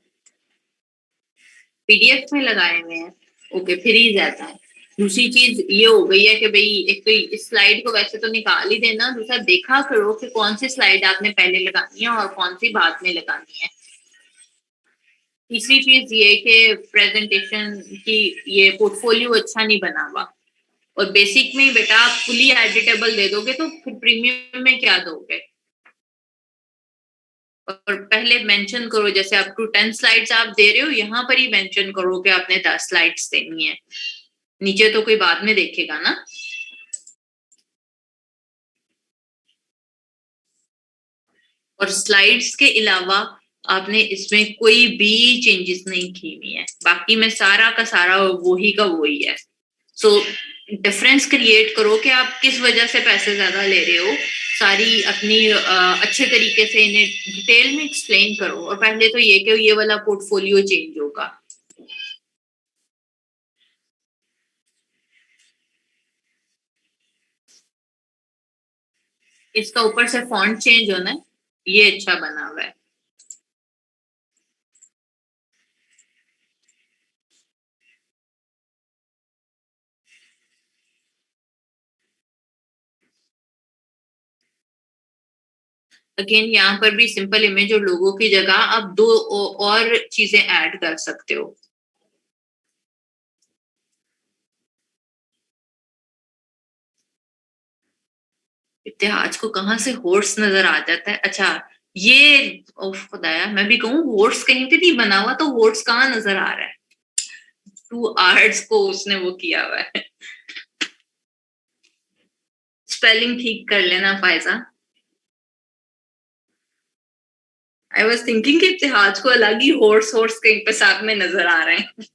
पीडीएफ में लगाए हुए हैं, ओके फिर ही जाता है। दूसरी चीज ये हो गई है कि भाई एक तो इस स्लाइड को वैसे तो निकाल ही देना, दूसरा देखा करो कि कौन सी स्लाइड आपने पहले लगानी है और कौन सी बाद में लगानी है। तीसरी चीज ये कि प्रेजेंटेशन की ये पोर्टफोलियो अच्छा नहीं बना हुआ, और बेसिक में ही बेटा आप फुली एडिटेबल दे दोगे तो फिर प्रीमियम में क्या दोगे? और पहले मेंशन करो, जैसे अप टू 10 स्लाइड्स आप दे रहे हो, यहाँ पर ही मेंशन करो कि आपने 10 स्लाइड्स देनी है। नीचे तो कोई बाद में देखेगा ना। और स्लाइड्स के अलावा आपने इसमें कोई भी चेंजेस नहीं की हुई है, बाकी में सारा का सारा वही का वही है। सो डिफरेंस क्रिएट करो कि आप किस वजह से पैसे ज्यादा ले रहे हो, सारी अपनी अच्छे तरीके से इन्हें डिटेल में एक्सप्लेन करो। और पहले तो ये कि ये वाला पोर्टफोलियो चेंज होगा। इसका ऊपर से फॉन्ट चेंज होना है, ये अच्छा बना हुआ है। अगेन यहाँ पर भी सिंपल इमेज और लोगों की जगह आप दो और चीजें ऐड कर सकते हो। इतिहास को कहाँ से हॉर्स नजर आ जाता है? अच्छा, ये खुदाया, मैं भी कहूँ हॉर्स कहीं पे नहीं बना हुआ, तो हॉर्स कहाँ नजर आ रहा है? टू आर्ट्स को उसने वो किया हुआ है। स्पेलिंग ठीक कर लेना फायजा। आई वॉज थिंकिंग कि इतिहास को अलग ही हॉर्स हॉर्स कहीं पे साथ में नजर आ रहे हैं।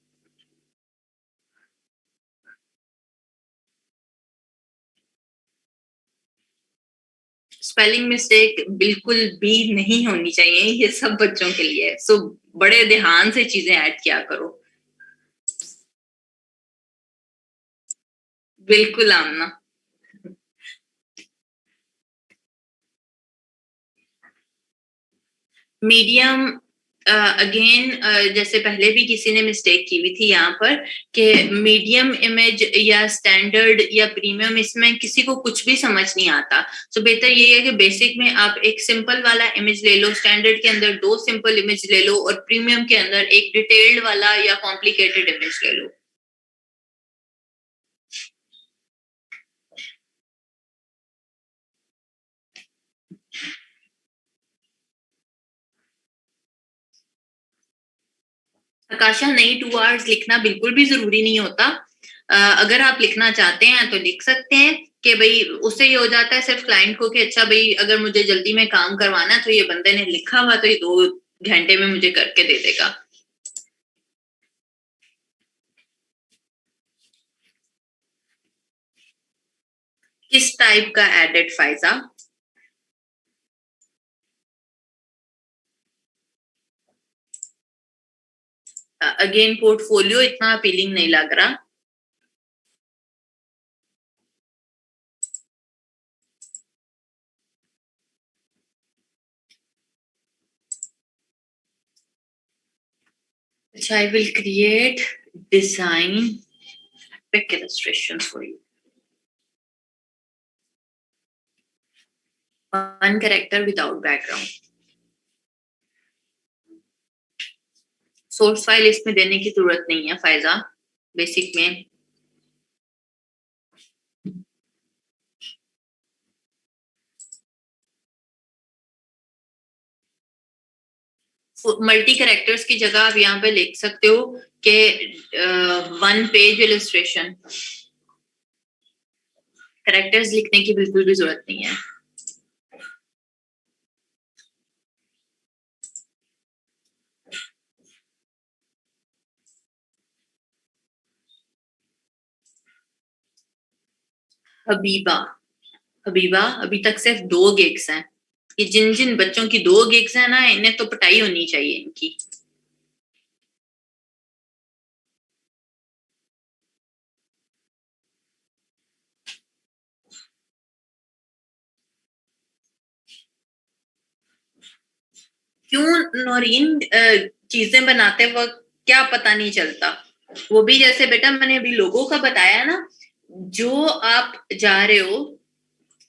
स्पेलिंग मिस्टेक बिल्कुल भी नहीं होनी चाहिए, ये सब बच्चों के लिए है। सो बड़े ध्यान से चीजें ऐड किया करो। बिल्कुल आमना। मीडियम, अगेन जैसे पहले भी किसी ने मिस्टेक की हुई थी यहाँ पर कि मीडियम इमेज या स्टैंडर्ड या प्रीमियम, इसमें किसी को कुछ भी समझ नहीं आता। सो बेहतर ये है कि बेसिक में आप एक सिंपल वाला इमेज ले लो, स्टैंडर्ड के अंदर दो सिंपल इमेज ले लो, और प्रीमियम के अंदर एक डिटेल्ड वाला या कॉम्प्लिकेटेड इमेज ले लो। आकाशा, नहीं 2 आवर्स लिखना बिल्कुल भी जरूरी नहीं होता। अगर आप लिखना चाहते हैं तो लिख सकते हैं कि भाई उससे ये हो जाता है सिर्फ क्लाइंट को कि अच्छा भाई अगर मुझे जल्दी में काम करवाना है तो ये बंदे ने लिखा हुआ तो ये 2 घंटे में मुझे करके दे देगा। किस टाइप का एडिट फायजा? अगेन पोर्टफोलियो इतना अपीलिंग नहीं लग रहा। अच्छा, I will create design pic illustration for you. One character without background. Source file इसमें देने की जरूरत नहीं है फायजा, बेसिक में। मल्टी कैरेक्टर्स की जगह आप यहाँ पे लिख सकते हो कि 1 पेज इलस्ट्रेशन। कैरेक्टर्स लिखने की बिल्कुल भी जरूरत नहीं है। हबीबा, हबीबा अभी तक सिर्फ 2 गिग्स हैं। ये जिन जिन बच्चों की 2 गिग्स है ना, इन्हें तो पिटाई होनी चाहिए इनकी। क्यों नौरीन, चीजें बनाते वक्त क्या पता नहीं चलता? वो भी जैसे बेटा मैंने अभी लोगों का बताया ना, जो आप जा रहे हो,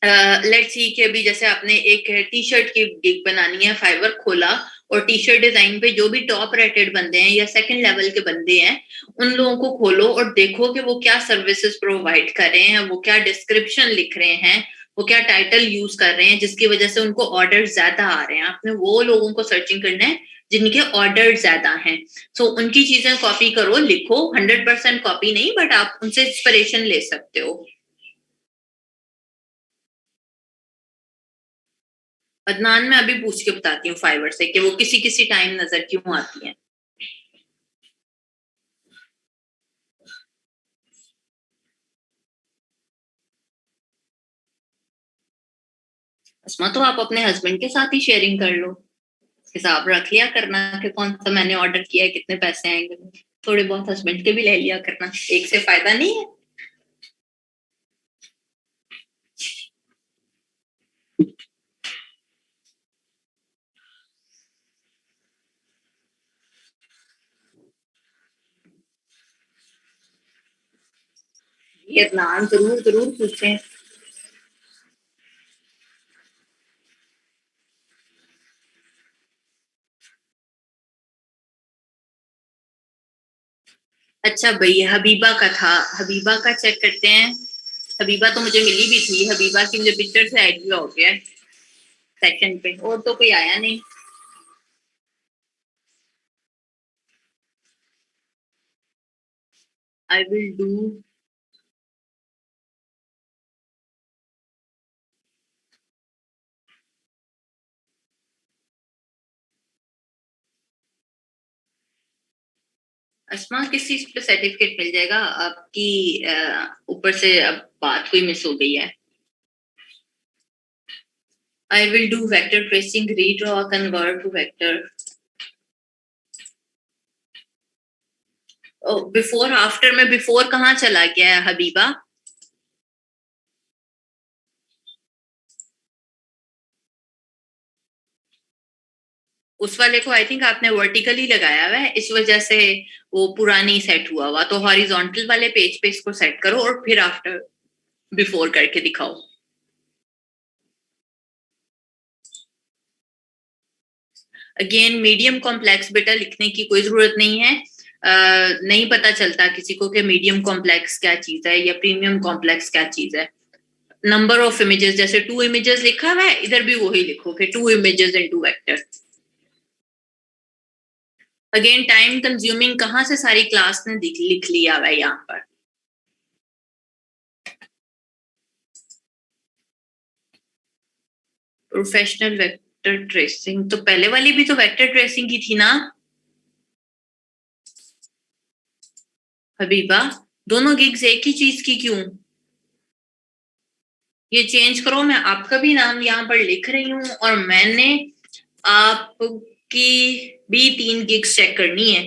लेट्स सी कि अभी जैसे आपने एक टी शर्ट की गिग बनानी है, फाइवर खोला, और टी शर्ट डिजाइन पे जो भी टॉप रेटेड बंदे हैं या सेकंड लेवल के बंदे हैं, उन लोगों को खोलो और देखो कि वो क्या सर्विसेज प्रोवाइड कर रहे हैं, वो क्या डिस्क्रिप्शन लिख रहे हैं, वो क्या टाइटल यूज कर रहे हैं जिसकी वजह से उनको ऑर्डर ज्यादा आ रहे हैं। आपने वो लोगों को सर्चिंग करना है जिनके ऑर्डर ज्यादा हैं। सो उनकी चीजें कॉपी करो, लिखो। 100% कॉपी नहीं, बट आप उनसे इंस्पिरेशन ले सकते हो। अदनान, मैं अभी पूछ के बताती हूँ फाइवर से कि वो किसी किसी टाइम नजर क्यों आती है। उसमें तो आप अपने हस्बैंड के साथ ही शेयरिंग कर लो, हिसाब रख लिया करना कि कौन सा मैंने ऑर्डर किया है, कितने पैसे आएंगे, थोड़े बहुत हस्बैंड के भी ले लिया करना, एक से फायदा नहीं है। ये नाम जरूर जरूर पूछें। अच्छा भैया, हबीबा का था, हबीबा का चेक करते हैं। हबीबा तो मुझे मिली भी थी, हबीबा की मुझे पिक्चर से आइडिया हो गया सेशन पे, और तो कोई आया नहीं। आई विल डू। अस्मा, किस चीज पे सर्टिफिकेट मिल जाएगा आपकी? ऊपर से अब बात कोई मिस हो गई है। I will do vector tracing, redraw, convert to vector. Before after में बिफोर कहाँ चला गया है हबीबा? उस वाले को आई थिंक आपने वर्टिकली लगाया हुआ है, इस वजह से वो पूरा नहीं सेट हुआ हुआ। तो हॉरिजॉन्टल वाले पेज पे इसको सेट करो और फिर आफ्टर बिफोर करके दिखाओ। अगेन मीडियम कॉम्प्लेक्स बेटा लिखने की कोई जरूरत नहीं है। नहीं पता चलता किसी को कि मीडियम कॉम्प्लेक्स क्या चीज है या प्रीमियम कॉम्प्लेक्स क्या चीज है। नंबर ऑफ इमेजेस, जैसे 2 इमेजेस लिखा हुआ है, इधर भी वही लिखो कि 2 images in 2 vector. Again time consuming कहाँ से सारी क्लास ने लिख लिया हुआ है यहाँ पर। प्रोफेशनल वेक्टर ट्रेसिंग तो पहले वाली भी तो वेक्टर ट्रेसिंग की थी ना हबीबा? दोनों गिग्स एक ही चीज की क्यों? ये चेंज करो। मैं आपका भी नाम यहाँ पर लिख रही हूँ और मैंने आपकी भी 3 गिग्स चेक करनी है।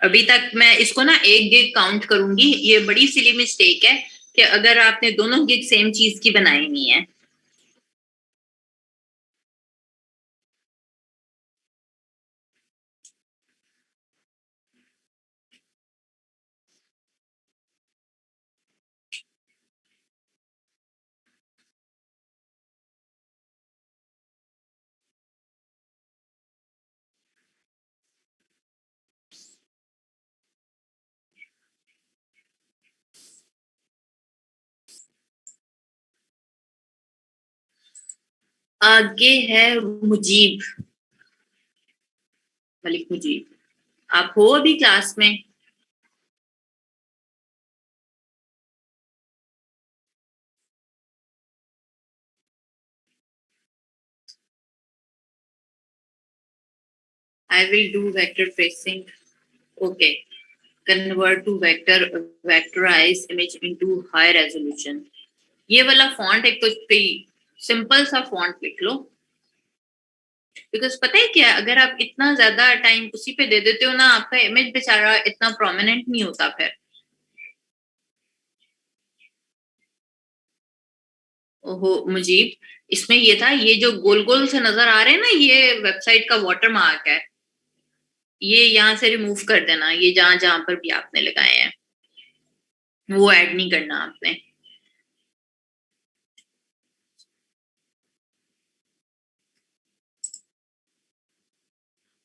अभी तक मैं इसको ना 1 गिग काउंट करूंगी। ये बड़ी सिली मिस्टेक है कि अगर आपने दोनों गिग सेम चीज की बनाई नहीं है। आगे है मुजीब, मलिक मुजीब। आप हो अभी क्लास में? I will do vector tracing. Okay. Convert to vector, vectorise image into high resolution. ये वाला फॉन्ट एक तो सिंपल सा फॉन्ट लिख लो। बिकॉज पता है क्या, अगर आप इतना ज्यादा टाइम उसी पे दे देते हो ना, आपका इमेज बेचारा इतना प्रोमिनेंट नहीं होता फिर। ओहो मुजीब, इसमें ये था, ये जो गोल गोल से नजर आ रहे हैं ना, ये वेबसाइट का वाटर मार्क है। ये यहाँ से रिमूव कर देना, ये जहां जहां पर भी आपने लगाए हैं वो ऐड नहीं करना आपने।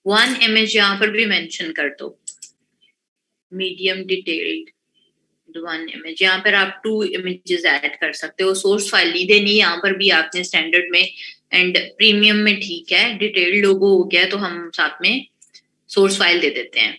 1 इमेज यहाँ पर भी मेंशन कर दो, मीडियम डिटेल्ड 1 इमेज। यहाँ पर आप 2 इमेजेस ऐड कर सकते हो। सोर्स फाइल नहीं देनी यहाँ पर भी आपने स्टैंडर्ड में, एंड प्रीमियम में ठीक है। डिटेल्ड लोगो हो गया तो हम साथ में सोर्स फाइल दे देते हैं।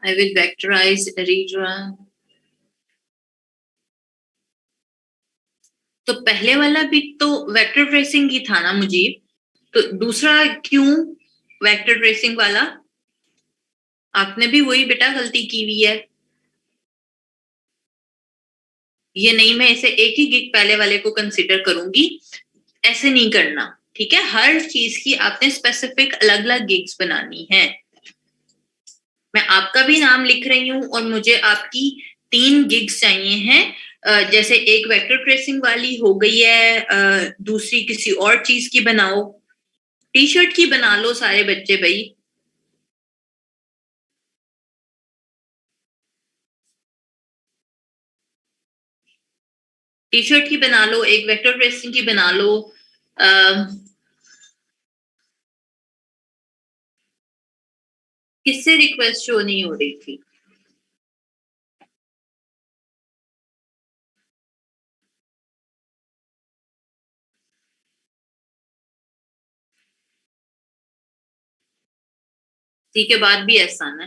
I will vectorize, redraw. तो पहले वाला भी तो वेक्टर ट्रेसिंग ही था ना मुझे, तो दूसरा क्यों वेक्टर ट्रेसिंग वाला? आपने भी वही बेटा गलती की हुई है। ये नहीं, मैं इसे एक ही गिग पहले वाले को कंसिडर करूंगी, ऐसे नहीं करना, ठीक है? हर चीज की आपने स्पेसिफिक अलग अलग गिग्स बनानी है। मैं आपका भी नाम लिख रही हूँ और मुझे आपकी 3 गिग्स चाहिए हैं। जैसे एक वेक्टर ट्रेसिंग वाली हो गई है, दूसरी किसी और चीज की बनाओ, टी शर्ट की बना लो सारे बच्चे भाई। टी शर्ट की बना लो, एक वेक्टर ट्रेसिंग की बना लो। किससे रिक्वेस्ट शो नहीं हो रही थी? टी के बाद भी ऐसा ना,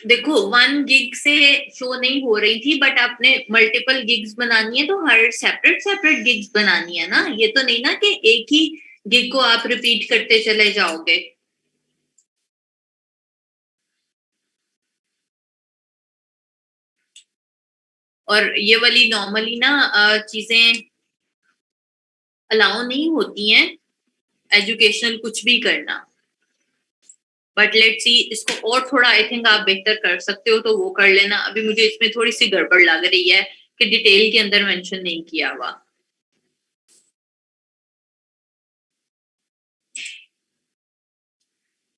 देखो 1 गिग से शो नहीं हो रही थी, बट आपने मल्टीपल गिग्स बनानी है तो हर सेपरेट सेपरेट गिग्स बनानी है ना, ये तो नहीं ना कि एक ही गिग को आप रिपीट करते चले जाओगे। और ये वाली नॉर्मली ना चीजें अलाउ नहीं होती हैं, एजुकेशनल कुछ भी करना। बट लेट्स सी, इसको और थोड़ा आई थिंक आप बेहतर कर सकते हो तो वो कर लेना। अभी मुझे इसमें थोड़ी सी गड़बड़ लग रही है कि डिटेल के अंदर मेंशन नहीं किया हुआ।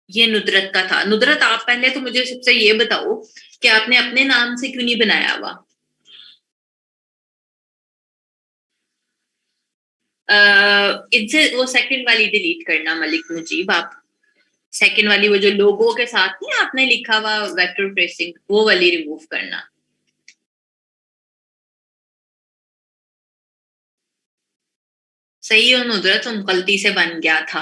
ये नुदरत का था। नुदरत, आप पहले तो मुझे सबसे ये बताओ कि आपने अपने नाम से क्यों नहीं बनाया हुआ? इनसे वो सेकंड वाली डिलीट करना मलिक मुजीब, आप सेकंड वाली वो जो लोगो के साथ नहीं आपने लिखा हुआ वेक्टर ट्रेसिंग, वो वाली रिमूव करना। सही हो नुदरत, तुम गलती से बन गया था।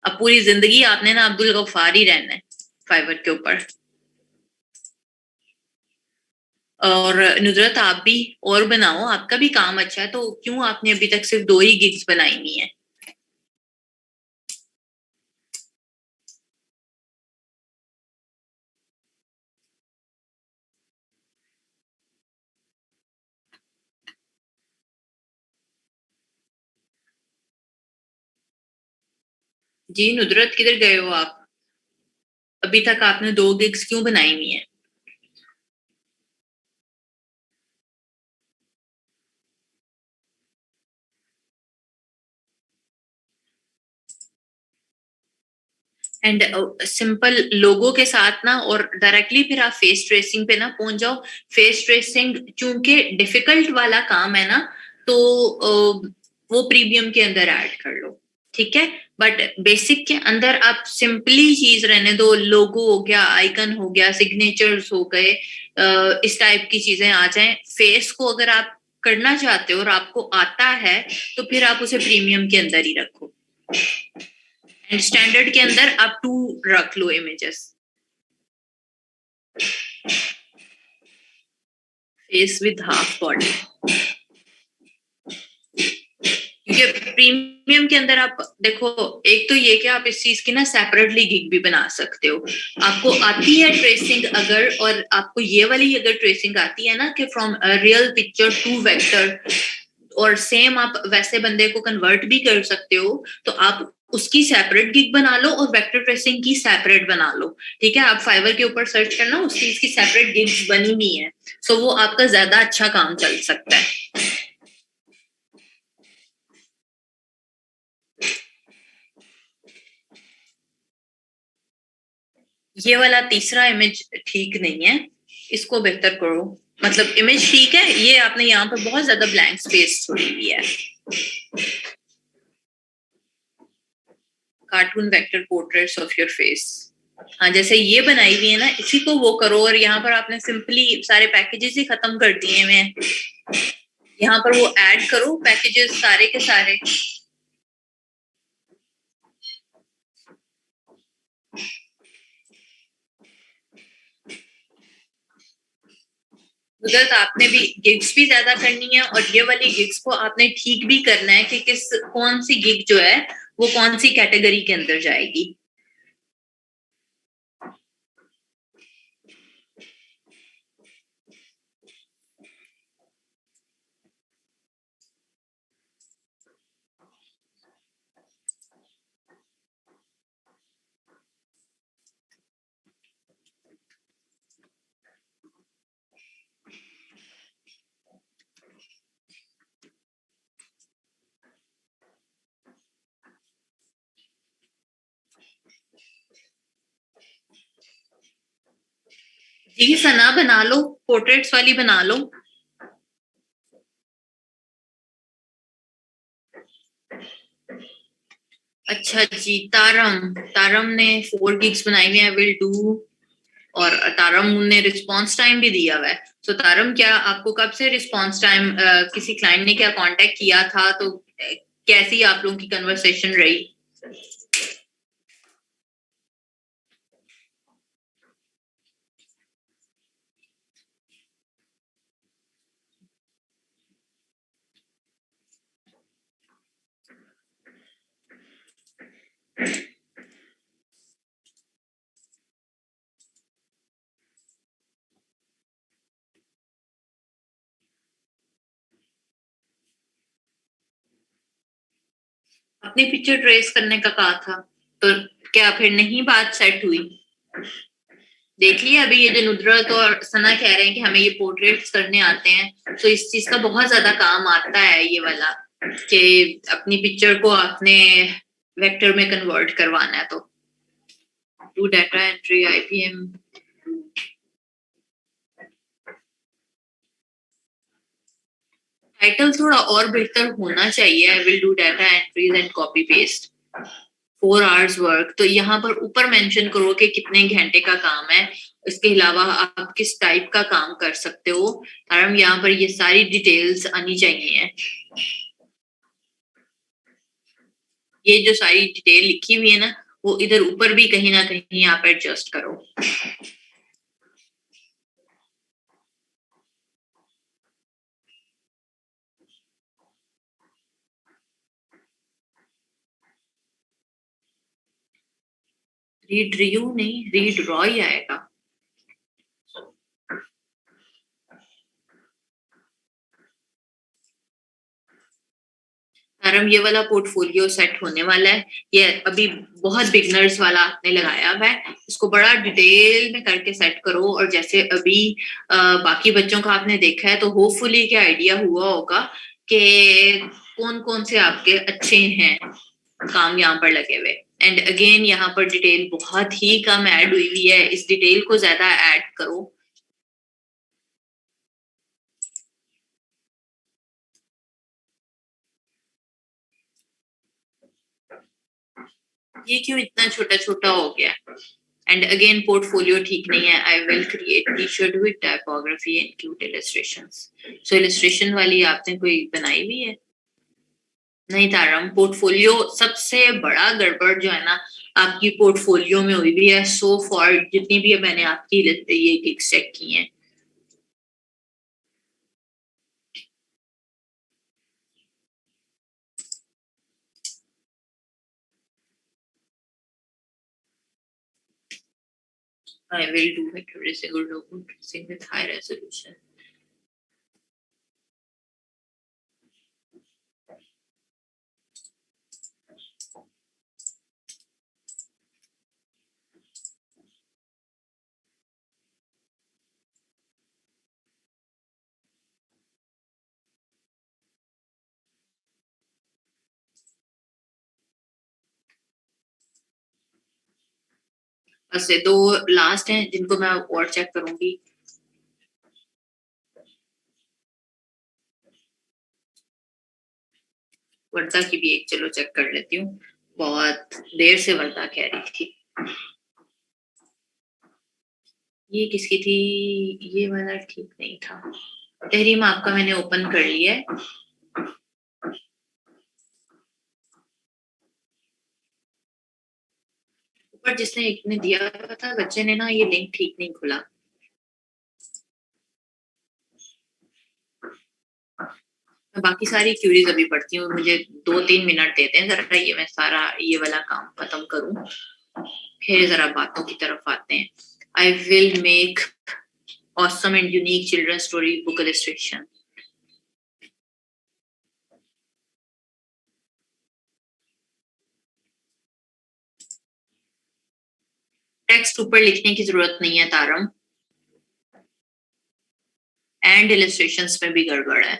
अब पूरी जिंदगी आपने ना अब्दुल गफ्फार ही रहना है फाइवर के ऊपर। और नुदरत आप भी और बनाओ, आपका भी काम अच्छा है, तो क्यों आपने अभी तक सिर्फ 2 ही गिग्स बनाई हुई है? जी नुदरत, किधर गए हो आप? अभी तक आपने 2 गिग्स क्यों बनाई हुई है? एंड सिंपल लोगो के साथ ना, और डायरेक्टली फिर आप फेस ट्रेसिंग पे ना पहुंच जाओ। फेस ट्रेसिंग चूंकि डिफिकल्ट वाला काम है ना, तो वो प्रीमियम के अंदर ऐड कर लो, ठीक है? बट बेसिक के अंदर आप सिंपली चीज रहने दो। लोगो हो गया, आइकन हो गया, सिग्नेचर्स हो गए, इस टाइप की चीजें आ जाएं। फेस को अगर आप करना चाहते हो और आपको आता है, तो फिर आप उसे प्रीमियम के अंदर ही रखो। एंड स्टैंडर्ड के अंदर आप 2 रख लो images. Face with half body, क्योंकि प्रीमियम के अंदर आप देखो, एक तो ये कि आप इस चीज की ना सेपरेटली गिग भी बना सकते हो। आपको आती है ट्रेसिंग अगर, और आपको ये वाली अगर ट्रेसिंग आती है ना कि from real picture to vector, और सेम आप वैसे बंदे को कन्वर्ट भी कर सकते हो, तो आप उसकी सेपरेट गिग बना लो और वेक्टर ट्रेसिंग की सेपरेट बना लो, ठीक है? आप फाइवर के ऊपर सर्च करना, उस चीज की सेपरेट गिग्स बनी हुई है, सो वो आपका ज्यादा अच्छा काम चल सकता है। ये वाला तीसरा इमेज ठीक नहीं है, इसको बेहतर करो। मतलब इमेज ठीक है, ये आपने यहाँ पर बहुत ज्यादा ब्लैंक स्पेस छोड़ी हुई है। Cartoon vector portraits of your face, हाँ जैसे ये बनाई हुई है ना, इसी को वो करो। और यहाँ पर आपने सिंपली सारे पैकेजेस ही खत्म कर दिए हैं। यहाँ पर वो ऐड करो पैकेजेस सारे के सारे। उधर तो आपने भी गिग्स भी ज्यादा करनी है और ये वाली गिग्स को आपने ठीक भी करना है कि किस कौन सी गिग जो है वो कौन सी कैटेगरी के अंदर जाएगी। जी सना बना लो, पोर्ट्रेट्स वाली बना लो। अच्छा जी, तारम तारम ने 4 गिग्स बनाई हुई है, विल डू। और तारम ने रिस्पांस टाइम भी दिया हुआ है। तो तारम, क्या आपको कब से रिस्पांस टाइम, किसी क्लाइंट ने क्या कांटेक्ट किया था तो कैसी आप लोगों की कन्वर्सेशन रही? अपनी पिक्चर ट्रेस करने का कहा था, तो क्या फिर नहीं बात सेट हुई? देख लिया अभी ये जो नुदरत और सना कह रहे हैं कि हमें ये पोर्ट्रेट्स करने आते हैं, तो इस चीज का बहुत ज्यादा काम आता है ये वाला, कि अपनी पिक्चर को आपने वेक्टर में कन्वर्ट करवाना है। तो do data entry IPM. Title थोड़ा और बेहतर होना चाहिए, आई will do data entries and copy paste 4 hours work. तो यहाँ पर ऊपर मेंशन करो कि कितने घंटे का काम है, इसके अलावा आप किस टाइप का काम कर सकते हो। और हम यहाँ पर ये सारी डिटेल्स आनी चाहिए। ये जो सारी डिटेल लिखी हुई है ना, वो इधर ऊपर भी कहीं ना कहीं आप एडजस्ट करो। रीड रिव्यू नहीं, रीड रॉ ही आएगा। मैडम ये वाला पोर्टफोलियो सेट होने वाला है। ये अभी बहुत बिगनर्स वाला आपने लगाया हुआ है, इसको बड़ा डिटेल में करके सेट करो। और जैसे अभी बाकी बच्चों का आपने देखा है, तो होपफुली क्या आइडिया हुआ होगा कि कौन कौन से आपके अच्छे हैं काम यहाँ पर लगे हुए। एंड अगेन यहाँ पर डिटेल बहुत ही कम ऐड हुई हुई है, इस डिटेल को ज्यादा ऐड करो। ये क्यों इतना छोटा छोटा हो गया? एंड अगेन पोर्टफोलियो ठीक नहीं है। I will create T shirt with typography and cute illustrations. So illustration वाली आपने कोई बनाई हुई है? नहीं तारम, पोर्टफोलियो सबसे बड़ा गड़बड़ जो है ना आपकी पोर्टफोलियो में हुई भी है सो फॉर, जितनी भी मैंने आपकी ये गिग्स चेक की हैं। I will do it every single logo dressing with high resolution. बस ये दो लास्ट हैं जिनको मैं और चेक करूंगी। वर्दा की भी एक चलो चेक कर लेती हूँ, बहुत देर से वर्दा कह रही थी। ये किसकी थी? ये वाला ठीक नहीं था। तहरीम आपका मैंने ओपन कर लिया है। ऊपर जिसने एक ने दिया था बच्चे ने ना, ये लिंक ठीक नहीं खुला। बाकी सारी क्यूरीज अभी पढ़ती हूँ, मुझे 2-3 मिनट देते हैं जरा, ये मैं सारा ये वाला काम खत्म करूँ, फिर जरा बातों की तरफ आते हैं. I will make awesome and unique children's story book illustration. Text ऊपर लिखने की जरूरत नहीं है तारम, एंड इलस्ट्रेशंस में भी गड़बड़ है.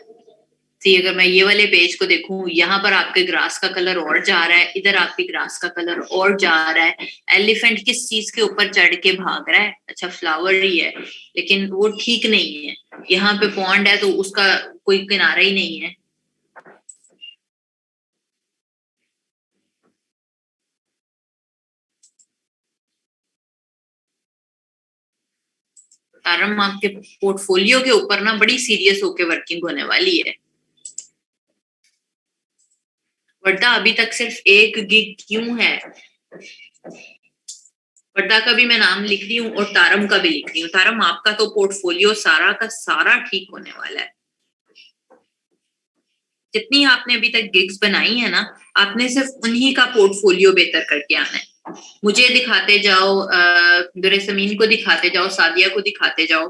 तो अगर मैं ये वाले पेज को देखूं, यहाँ पर आपके ग्रास का कलर और जा रहा है, इधर आपके ग्रास का कलर और जा रहा है. एलिफेंट किस चीज के ऊपर चढ़ के भाग रहा है? अच्छा फ्लावर ही है, लेकिन वो ठीक नहीं है. यहाँ पे पॉन्ड है तो उसका कोई किनारा ही नहीं है. तारम आपके पोर्टफोलियो के ऊपर ना बड़ी सीरियस होके वर्किंग होने वाली है. वर्दा अभी तक सिर्फ एक गिग क्यों है? वर्दा का भी मैं नाम लिख रही हूँ और तारम का भी लिख रही हूँ. तारम आपका तो पोर्टफोलियो सारा का सारा ठीक होने वाला है. जितनी आपने अभी तक गिग्स बनाई है ना, आपने सिर्फ उन्हीं का पोर्टफोलियो बेहतर करके आना है. मुझे दिखाते जाओ, दुरेसमीन को दिखाते जाओ, सादिया को दिखाते जाओ,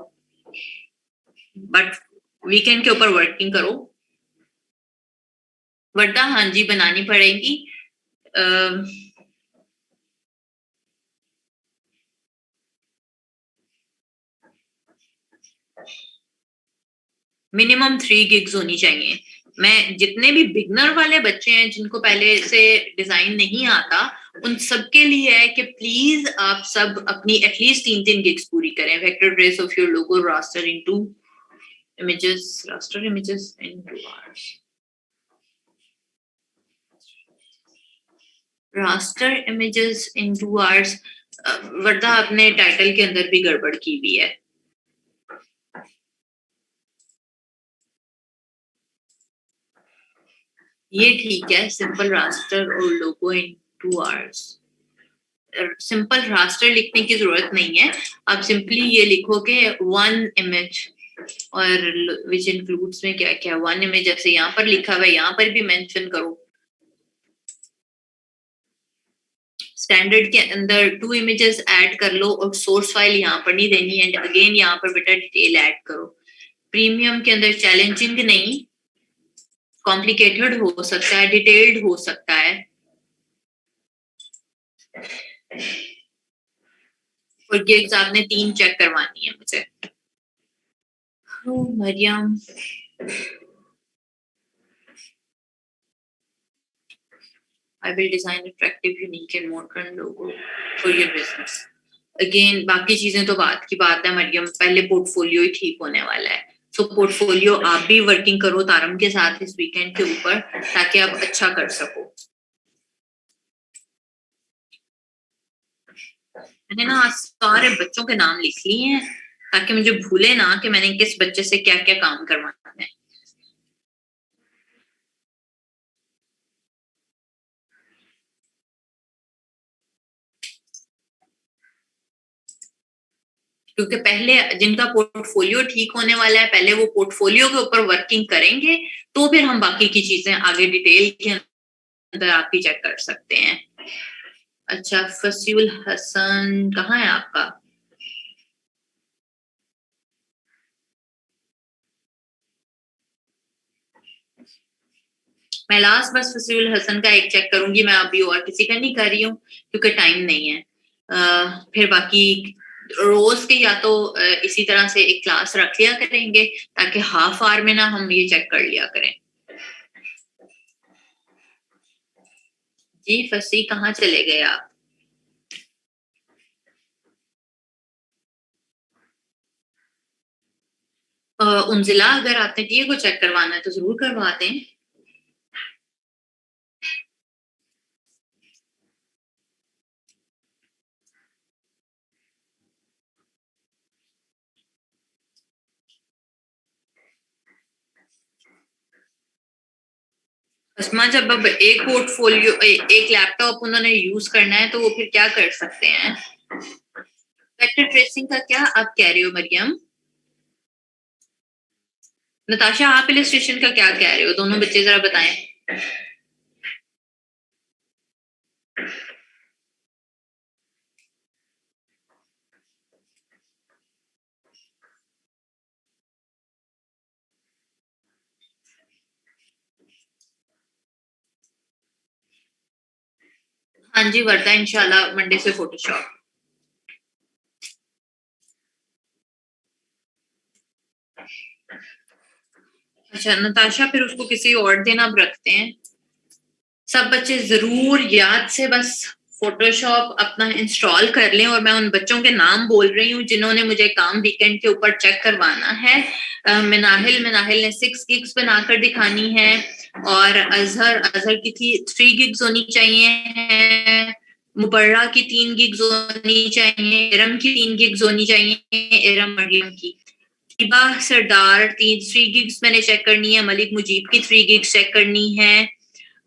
बट वीकेंड के ऊपर वर्किंग करो. वर्दा हाँ जी बनानी पड़ेगी. मिनिमम 3 गिग्स होनी चाहिए. मैं जितने भी बिगनर वाले बच्चे हैं जिनको पहले से डिजाइन नहीं आता, उन सबके लिए है कि प्लीज आप सब अपनी एटलीस्ट 3-3 गिग्स पूरी करें. Vector trace of your logo, raster into images, raster images into ours, raster images into ours. वर्दा आपने टाइटल के अंदर भी गड़बड़ की हुई है. ये ठीक है, सिंपल रास्टर और लोगो इन 2 आवर्स. सिंपल रास्टर लिखने की जरूरत नहीं है, आप सिंपली ये लिखो कि 1 इमेज, और विच इंक्लूड्स में क्या क्या 1 इमेज, जैसे यहाँ पर लिखा हुआ है यहाँ पर भी मेंशन करो. स्टैंडर्ड के अंदर 2 इमेजेस ऐड कर लो और सोर्स फाइल यहाँ पर नहीं देनी है. अगेन यहाँ पर बेटा डिटेल ऐड करो. प्रीमियम के अंदर चैलेंजिंग नहीं, कॉम्प्लिकेटेड हो सकता है, डिटेल्ड हो सकता है. और गिग्स आपने 3 चेक करवानी है मुझे. Maryam, I will design attractive, unique and modern logo for your business. Again, बाकी चीजें तो बात की बात है मरियम, पहले पोर्टफोलियो ही ठीक होने वाला है. सो पोर्टफोलियो आप भी वर्किंग करो तारम के साथ इस वीकेंड के ऊपर, ताकि आप अच्छा कर सको. मैंने ना आज सारे बच्चों के नाम लिख लिए हैं ताकि मुझे भूले ना कि मैंने किस बच्चे से क्या क्या काम करवाना है. क्योंकि पहले जिनका पोर्टफोलियो ठीक होने वाला है, पहले वो पोर्टफोलियो के ऊपर वर्किंग करेंगे, तो फिर हम बाकी की चीजें आगे डिटेल के अंदर आप ही चेक कर सकते हैं. अच्छा, फसीउल हसन कहाँ है आपका? मैं लास्ट बस फसीउल हसन का एक चेक करूंगी, मैं अभी और किसी का नहीं कर रही हूँ क्योंकि टाइम नहीं है. फिर बाकी रोज के या तो इसी तरह से एक क्लास रख लिया करेंगे ताकि हाफ आवर में ना हम ये चेक कर लिया करें. जी फसी कहाँ चले गए आप? उनजिला, अगर आपने टीए को चेक करवाना है तो जरूर करवाते हैं. अस्मा, जब अब एक पोर्टफोलियो एक लैपटॉप उन्होंने यूज करना है तो वो फिर क्या कर सकते हैं? वेक्टर ट्रेसिंग का क्या आप कह रहे हो मरियम? नताशा, आप इलस्ट्रेशन का क्या कह रहे हो? दोनों बच्चे जरा बताएं। हाँ जी वर्दा, इंशाल्लाह मंडे से फोटोशॉप। अच्छा नताशा, फिर उसको किसी और दिन आप रखते हैं। सब बच्चे जरूर याद से बस फोटोशॉप अपना इंस्टॉल कर लें, और मैं उन बच्चों के नाम बोल रही हूँ जिन्होंने मुझे काम वीकेंड के ऊपर चेक करवाना है। मिनाहिल ने 6 gigs बनाकर दिखानी है, और अजहर की थी 3 gigs होनी चाहिए, मुबर्रा की 3 gigs होनी चाहिए, इरम की 3 gigs होनी चाहिए, इरम मरियम की। हिबा सरदार 3 gigs मैंने चेक करनी है, मलिक मुजीब की 3 gigs चेक करनी है,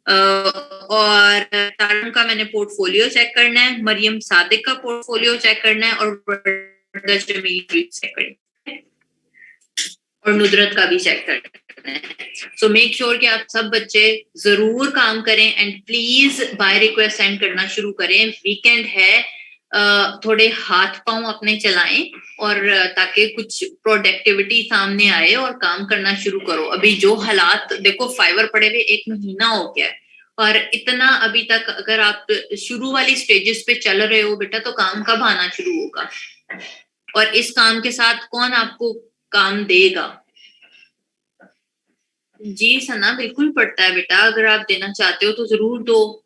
और तारम का मैंने पोर्टफोलियो चेक करना है, मरियम सादिक का पोर्टफोलियो चेक करना है, और वर्दा जमील चेक करना है, और नुदरत का भी चेक करना है। सो मेक श्योर कि आप सब बच्चे जरूर काम करें, and please by request send करना शुरू करें। वीकेंड है, थोड़े हाथ पांव अपने चलाएं, और ताकि कुछ प्रोडक्टिविटी सामने आए और काम करना शुरू करो। अभी जो हालात देखो, फाइवर पड़े हुए 1 महीना हो गया है, और इतना अभी तक अगर आप शुरू वाली स्टेजेस पे चल रहे हो बेटा, तो काम कब आना शुरू होगा? और इस काम के साथ कौन आपको काम देगा? जी सना, बिल्कुल पड़ता है बेटा, अगर आप देना चाहते हो तो जरूर दो।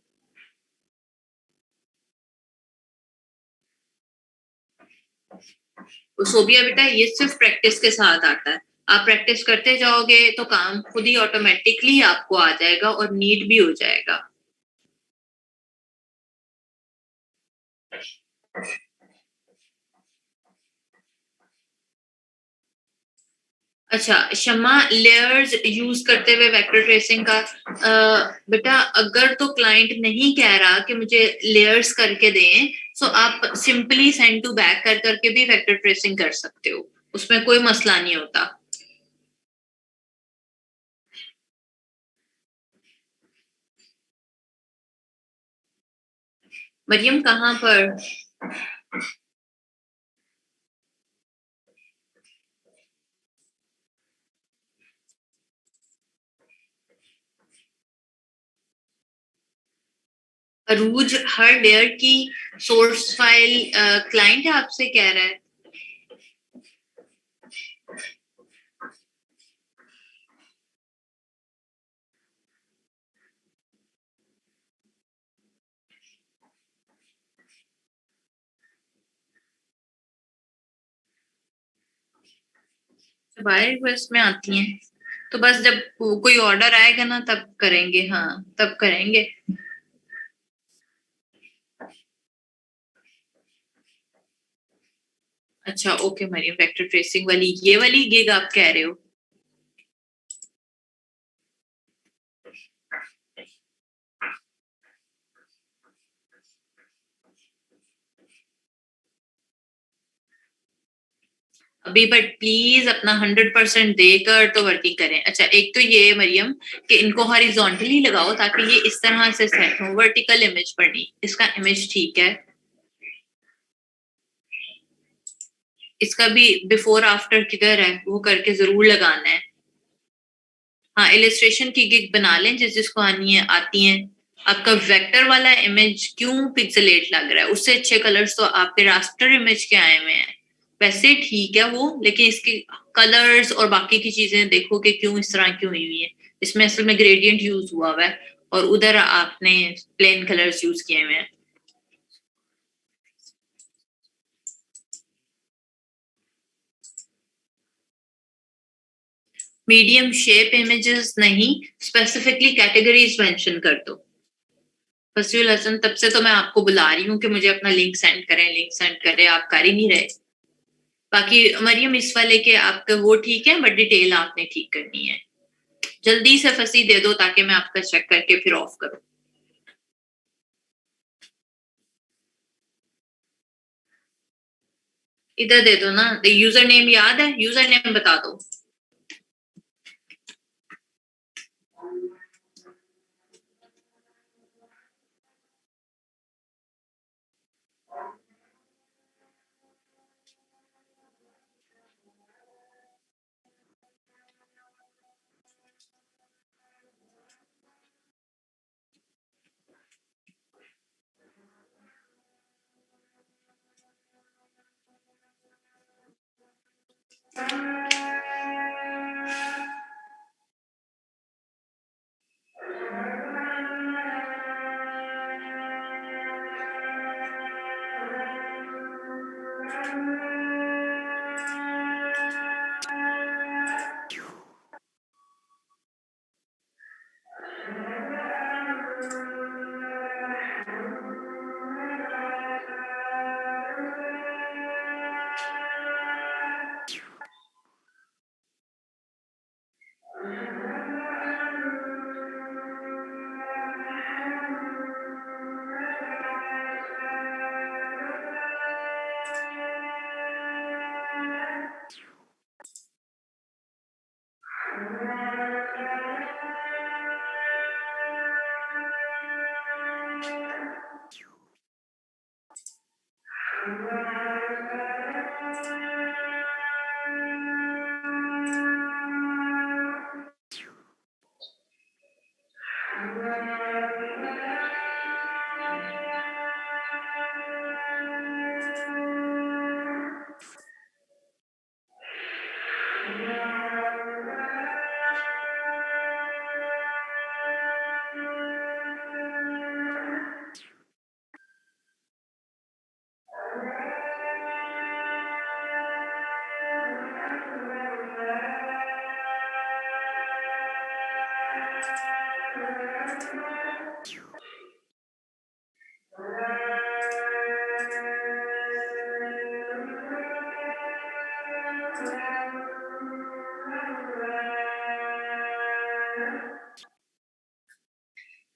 सोबिया बेटा, ये सिर्फ प्रैक्टिस के साथ आता है। आप प्रैक्टिस करते जाओगे तो काम खुद ही ऑटोमेटिकली आपको आ जाएगा, और नीट भी हो जाएगा। अच्छा शम्मा, लेयर्स यूज करते हुए वेक्टर ट्रेसिंग का, बेटा अगर तो क्लाइंट नहीं कह रहा कि मुझे लेयर्स करके दें, तो आप सिंपली सेंड टू बैक कर करके भी वेक्टर ट्रेसिंग कर सकते हो, उसमें कोई मसला नहीं होता। मरियम कहाँ पर? अरूज हर लेयर की सोर्स फाइल क्लाइंट आपसे कह रहा है। बाय रिक्वेस्ट में आती हैं, तो बस जब कोई ऑर्डर आएगा ना तब करेंगे, हाँ तब करेंगे। अच्छा ओके मरियम, वेक्टर ट्रेसिंग वाली ये वाली गिग आप कह रहे हो? अभी बट प्लीज अपना 100% देकर तो वर्किंग करें। अच्छा एक तो ये मरियम कि इनको हॉरिजॉन्टली लगाओ ताकि ये इस तरह से सेट हो, वर्टिकल इमेज पर नहीं। इसका इमेज ठीक है, इसका भी बिफोर आफ्टर किधर है वो करके जरूर लगाना है। हाँ इलिस्ट्रेशन की गिग बना लें जिस जिसको आनी है आती है। आपका वेक्टर वाला इमेज क्यों पिक्सेलेट लग रहा है? उससे अच्छे कलर्स तो आपके रास्टर इमेज के आए हुए हैं। वैसे ठीक है वो, लेकिन इसके कलर्स और बाकी की चीजें देखो कि क्यों इस तरह क्यों हुई है। इसमें असल में ग्रेडियंट यूज हुआ है, और उधर आपने प्लेन कलर्स यूज किए हुए हैं। मीडियम शेप इमेजेस नहीं, स्पेसिफिकली कैटेगरीज मेंशन कर दो। फसील हसन, तब से तो मैं आपको बुला रही हूँ कि मुझे अपना लिंक सेंड करें, लिंक सेंड करें, आप कर ही नहीं रहे। बाकी मरियम इस वाले के आपके वो ठीक है, बट डिटेल आपने ठीक करनी है। जल्दी से फंसी दे दो ताकि मैं आपका चेक करके फिर ऑफ करूँ। इधर दे दो ना, यूजर नेम याद है? यूजर नेम बता दो।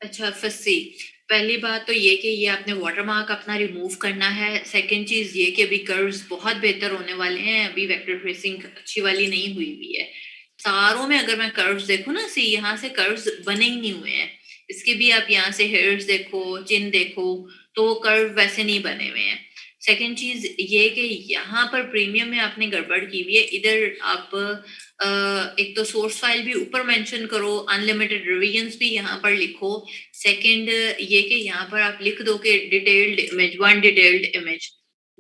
अच्छा फस्सी, पहली बात तो ये कि ये आपने वाटरमार्क अपना रिमूव करना है। सेकंड चीज ये कि अभी कर्व्स बहुत बेहतर होने वाले हैं, अभी वेक्टर ट्रेसिंग अच्छी वाली नहीं हुई हुई है। सारों में अगर मैं कर्व्स देखूं ना, सी यहाँ से कर्व्स बने ही नहीं हुए हैं। इसके भी आप यहाँ से हेयर्स देखो, चिन देखो, तो वो कर्व वैसे नहीं बने हुए हैं। सेकंड चीज ये कि यहाँ पर प्रीमियम में आपने गड़बड़ की हुई है। इधर आप एक तो सोर्स फाइल भी ऊपर मेंशन करो, अनलिमिटेड रिवीजन्स भी यहाँ पर लिखो। सेकंड ये कि यहाँ पर आप लिख दो कि detailed image, one detailed image.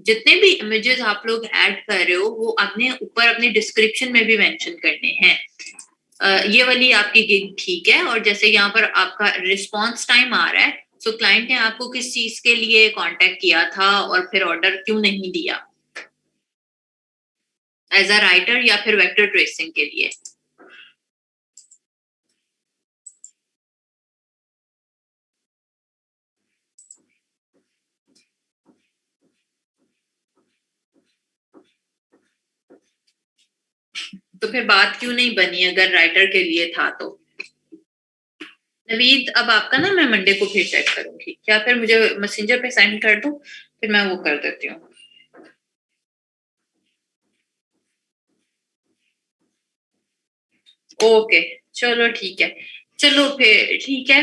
जितने भी इमेजेस आप लोग ऐड कर रहे हो वो आपने ऊपर अपने डिस्क्रिप्शन में भी मेंशन करने हैं। ये वाली आपकी गिग ठीक है। और जैसे यहाँ पर आपका रिस्पॉन्स टाइम आ रहा है, सो क्लाइंट ने आपको किस चीज के लिए कांटेक्ट किया था और फिर ऑर्डर क्यों नहीं दिया, एज अ राइटर या फिर वेक्टर ट्रेसिंग के लिए। तो फिर बात क्यों नहीं बनी अगर राइटर के लिए था तो। नवीद, अब आपका ना मैं मंडे को फिर चेक करूंगी, या फिर मुझे मैसेंजर पे सेंड कर दो, फिर मैं वो कर देती हूँ। ओके, चलो ठीक है। चलो फिर ठीक है,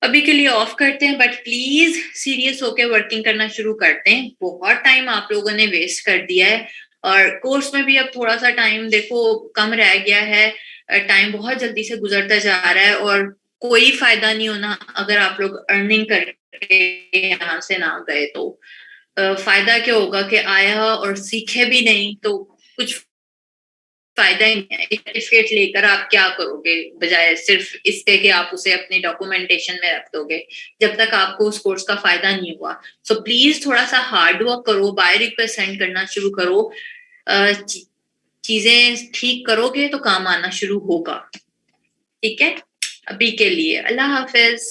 अभी के लिए ऑफ करते हैं, बट प्लीज सीरियस होके वर्किंग करना शुरू करते हैं। बहुत टाइम आप लोगों ने वेस्ट कर दिया है, और कोर्स में भी अब थोड़ा सा टाइम देखो कम रह गया है। टाइम बहुत जल्दी से गुजरता जा रहा है, और कोई फायदा नहीं होना अगर आप लोग अर्निंग करके यहाँ से ना गए तो। फायदा क्या होगा कि आया और सीखे भी नहीं तो कुछ फायदा ही नहीं है। सर्टिफिकेट लेकर आप क्या करोगे, बजाय सिर्फ इसके कि आप उसे अपनी डॉक्यूमेंटेशन में रख दोगे, जब तक आपको उस कोर्स का फायदा नहीं हुआ। सो प्लीज थोड़ा सा हार्ड वर्क करो, बाय रिक्वेस्ट सेंड करना शुरू करो। चीजें ठीक करोगे तो काम आना शुरू होगा। ठीक है, अभी के लिए अल्लाह हाफिज।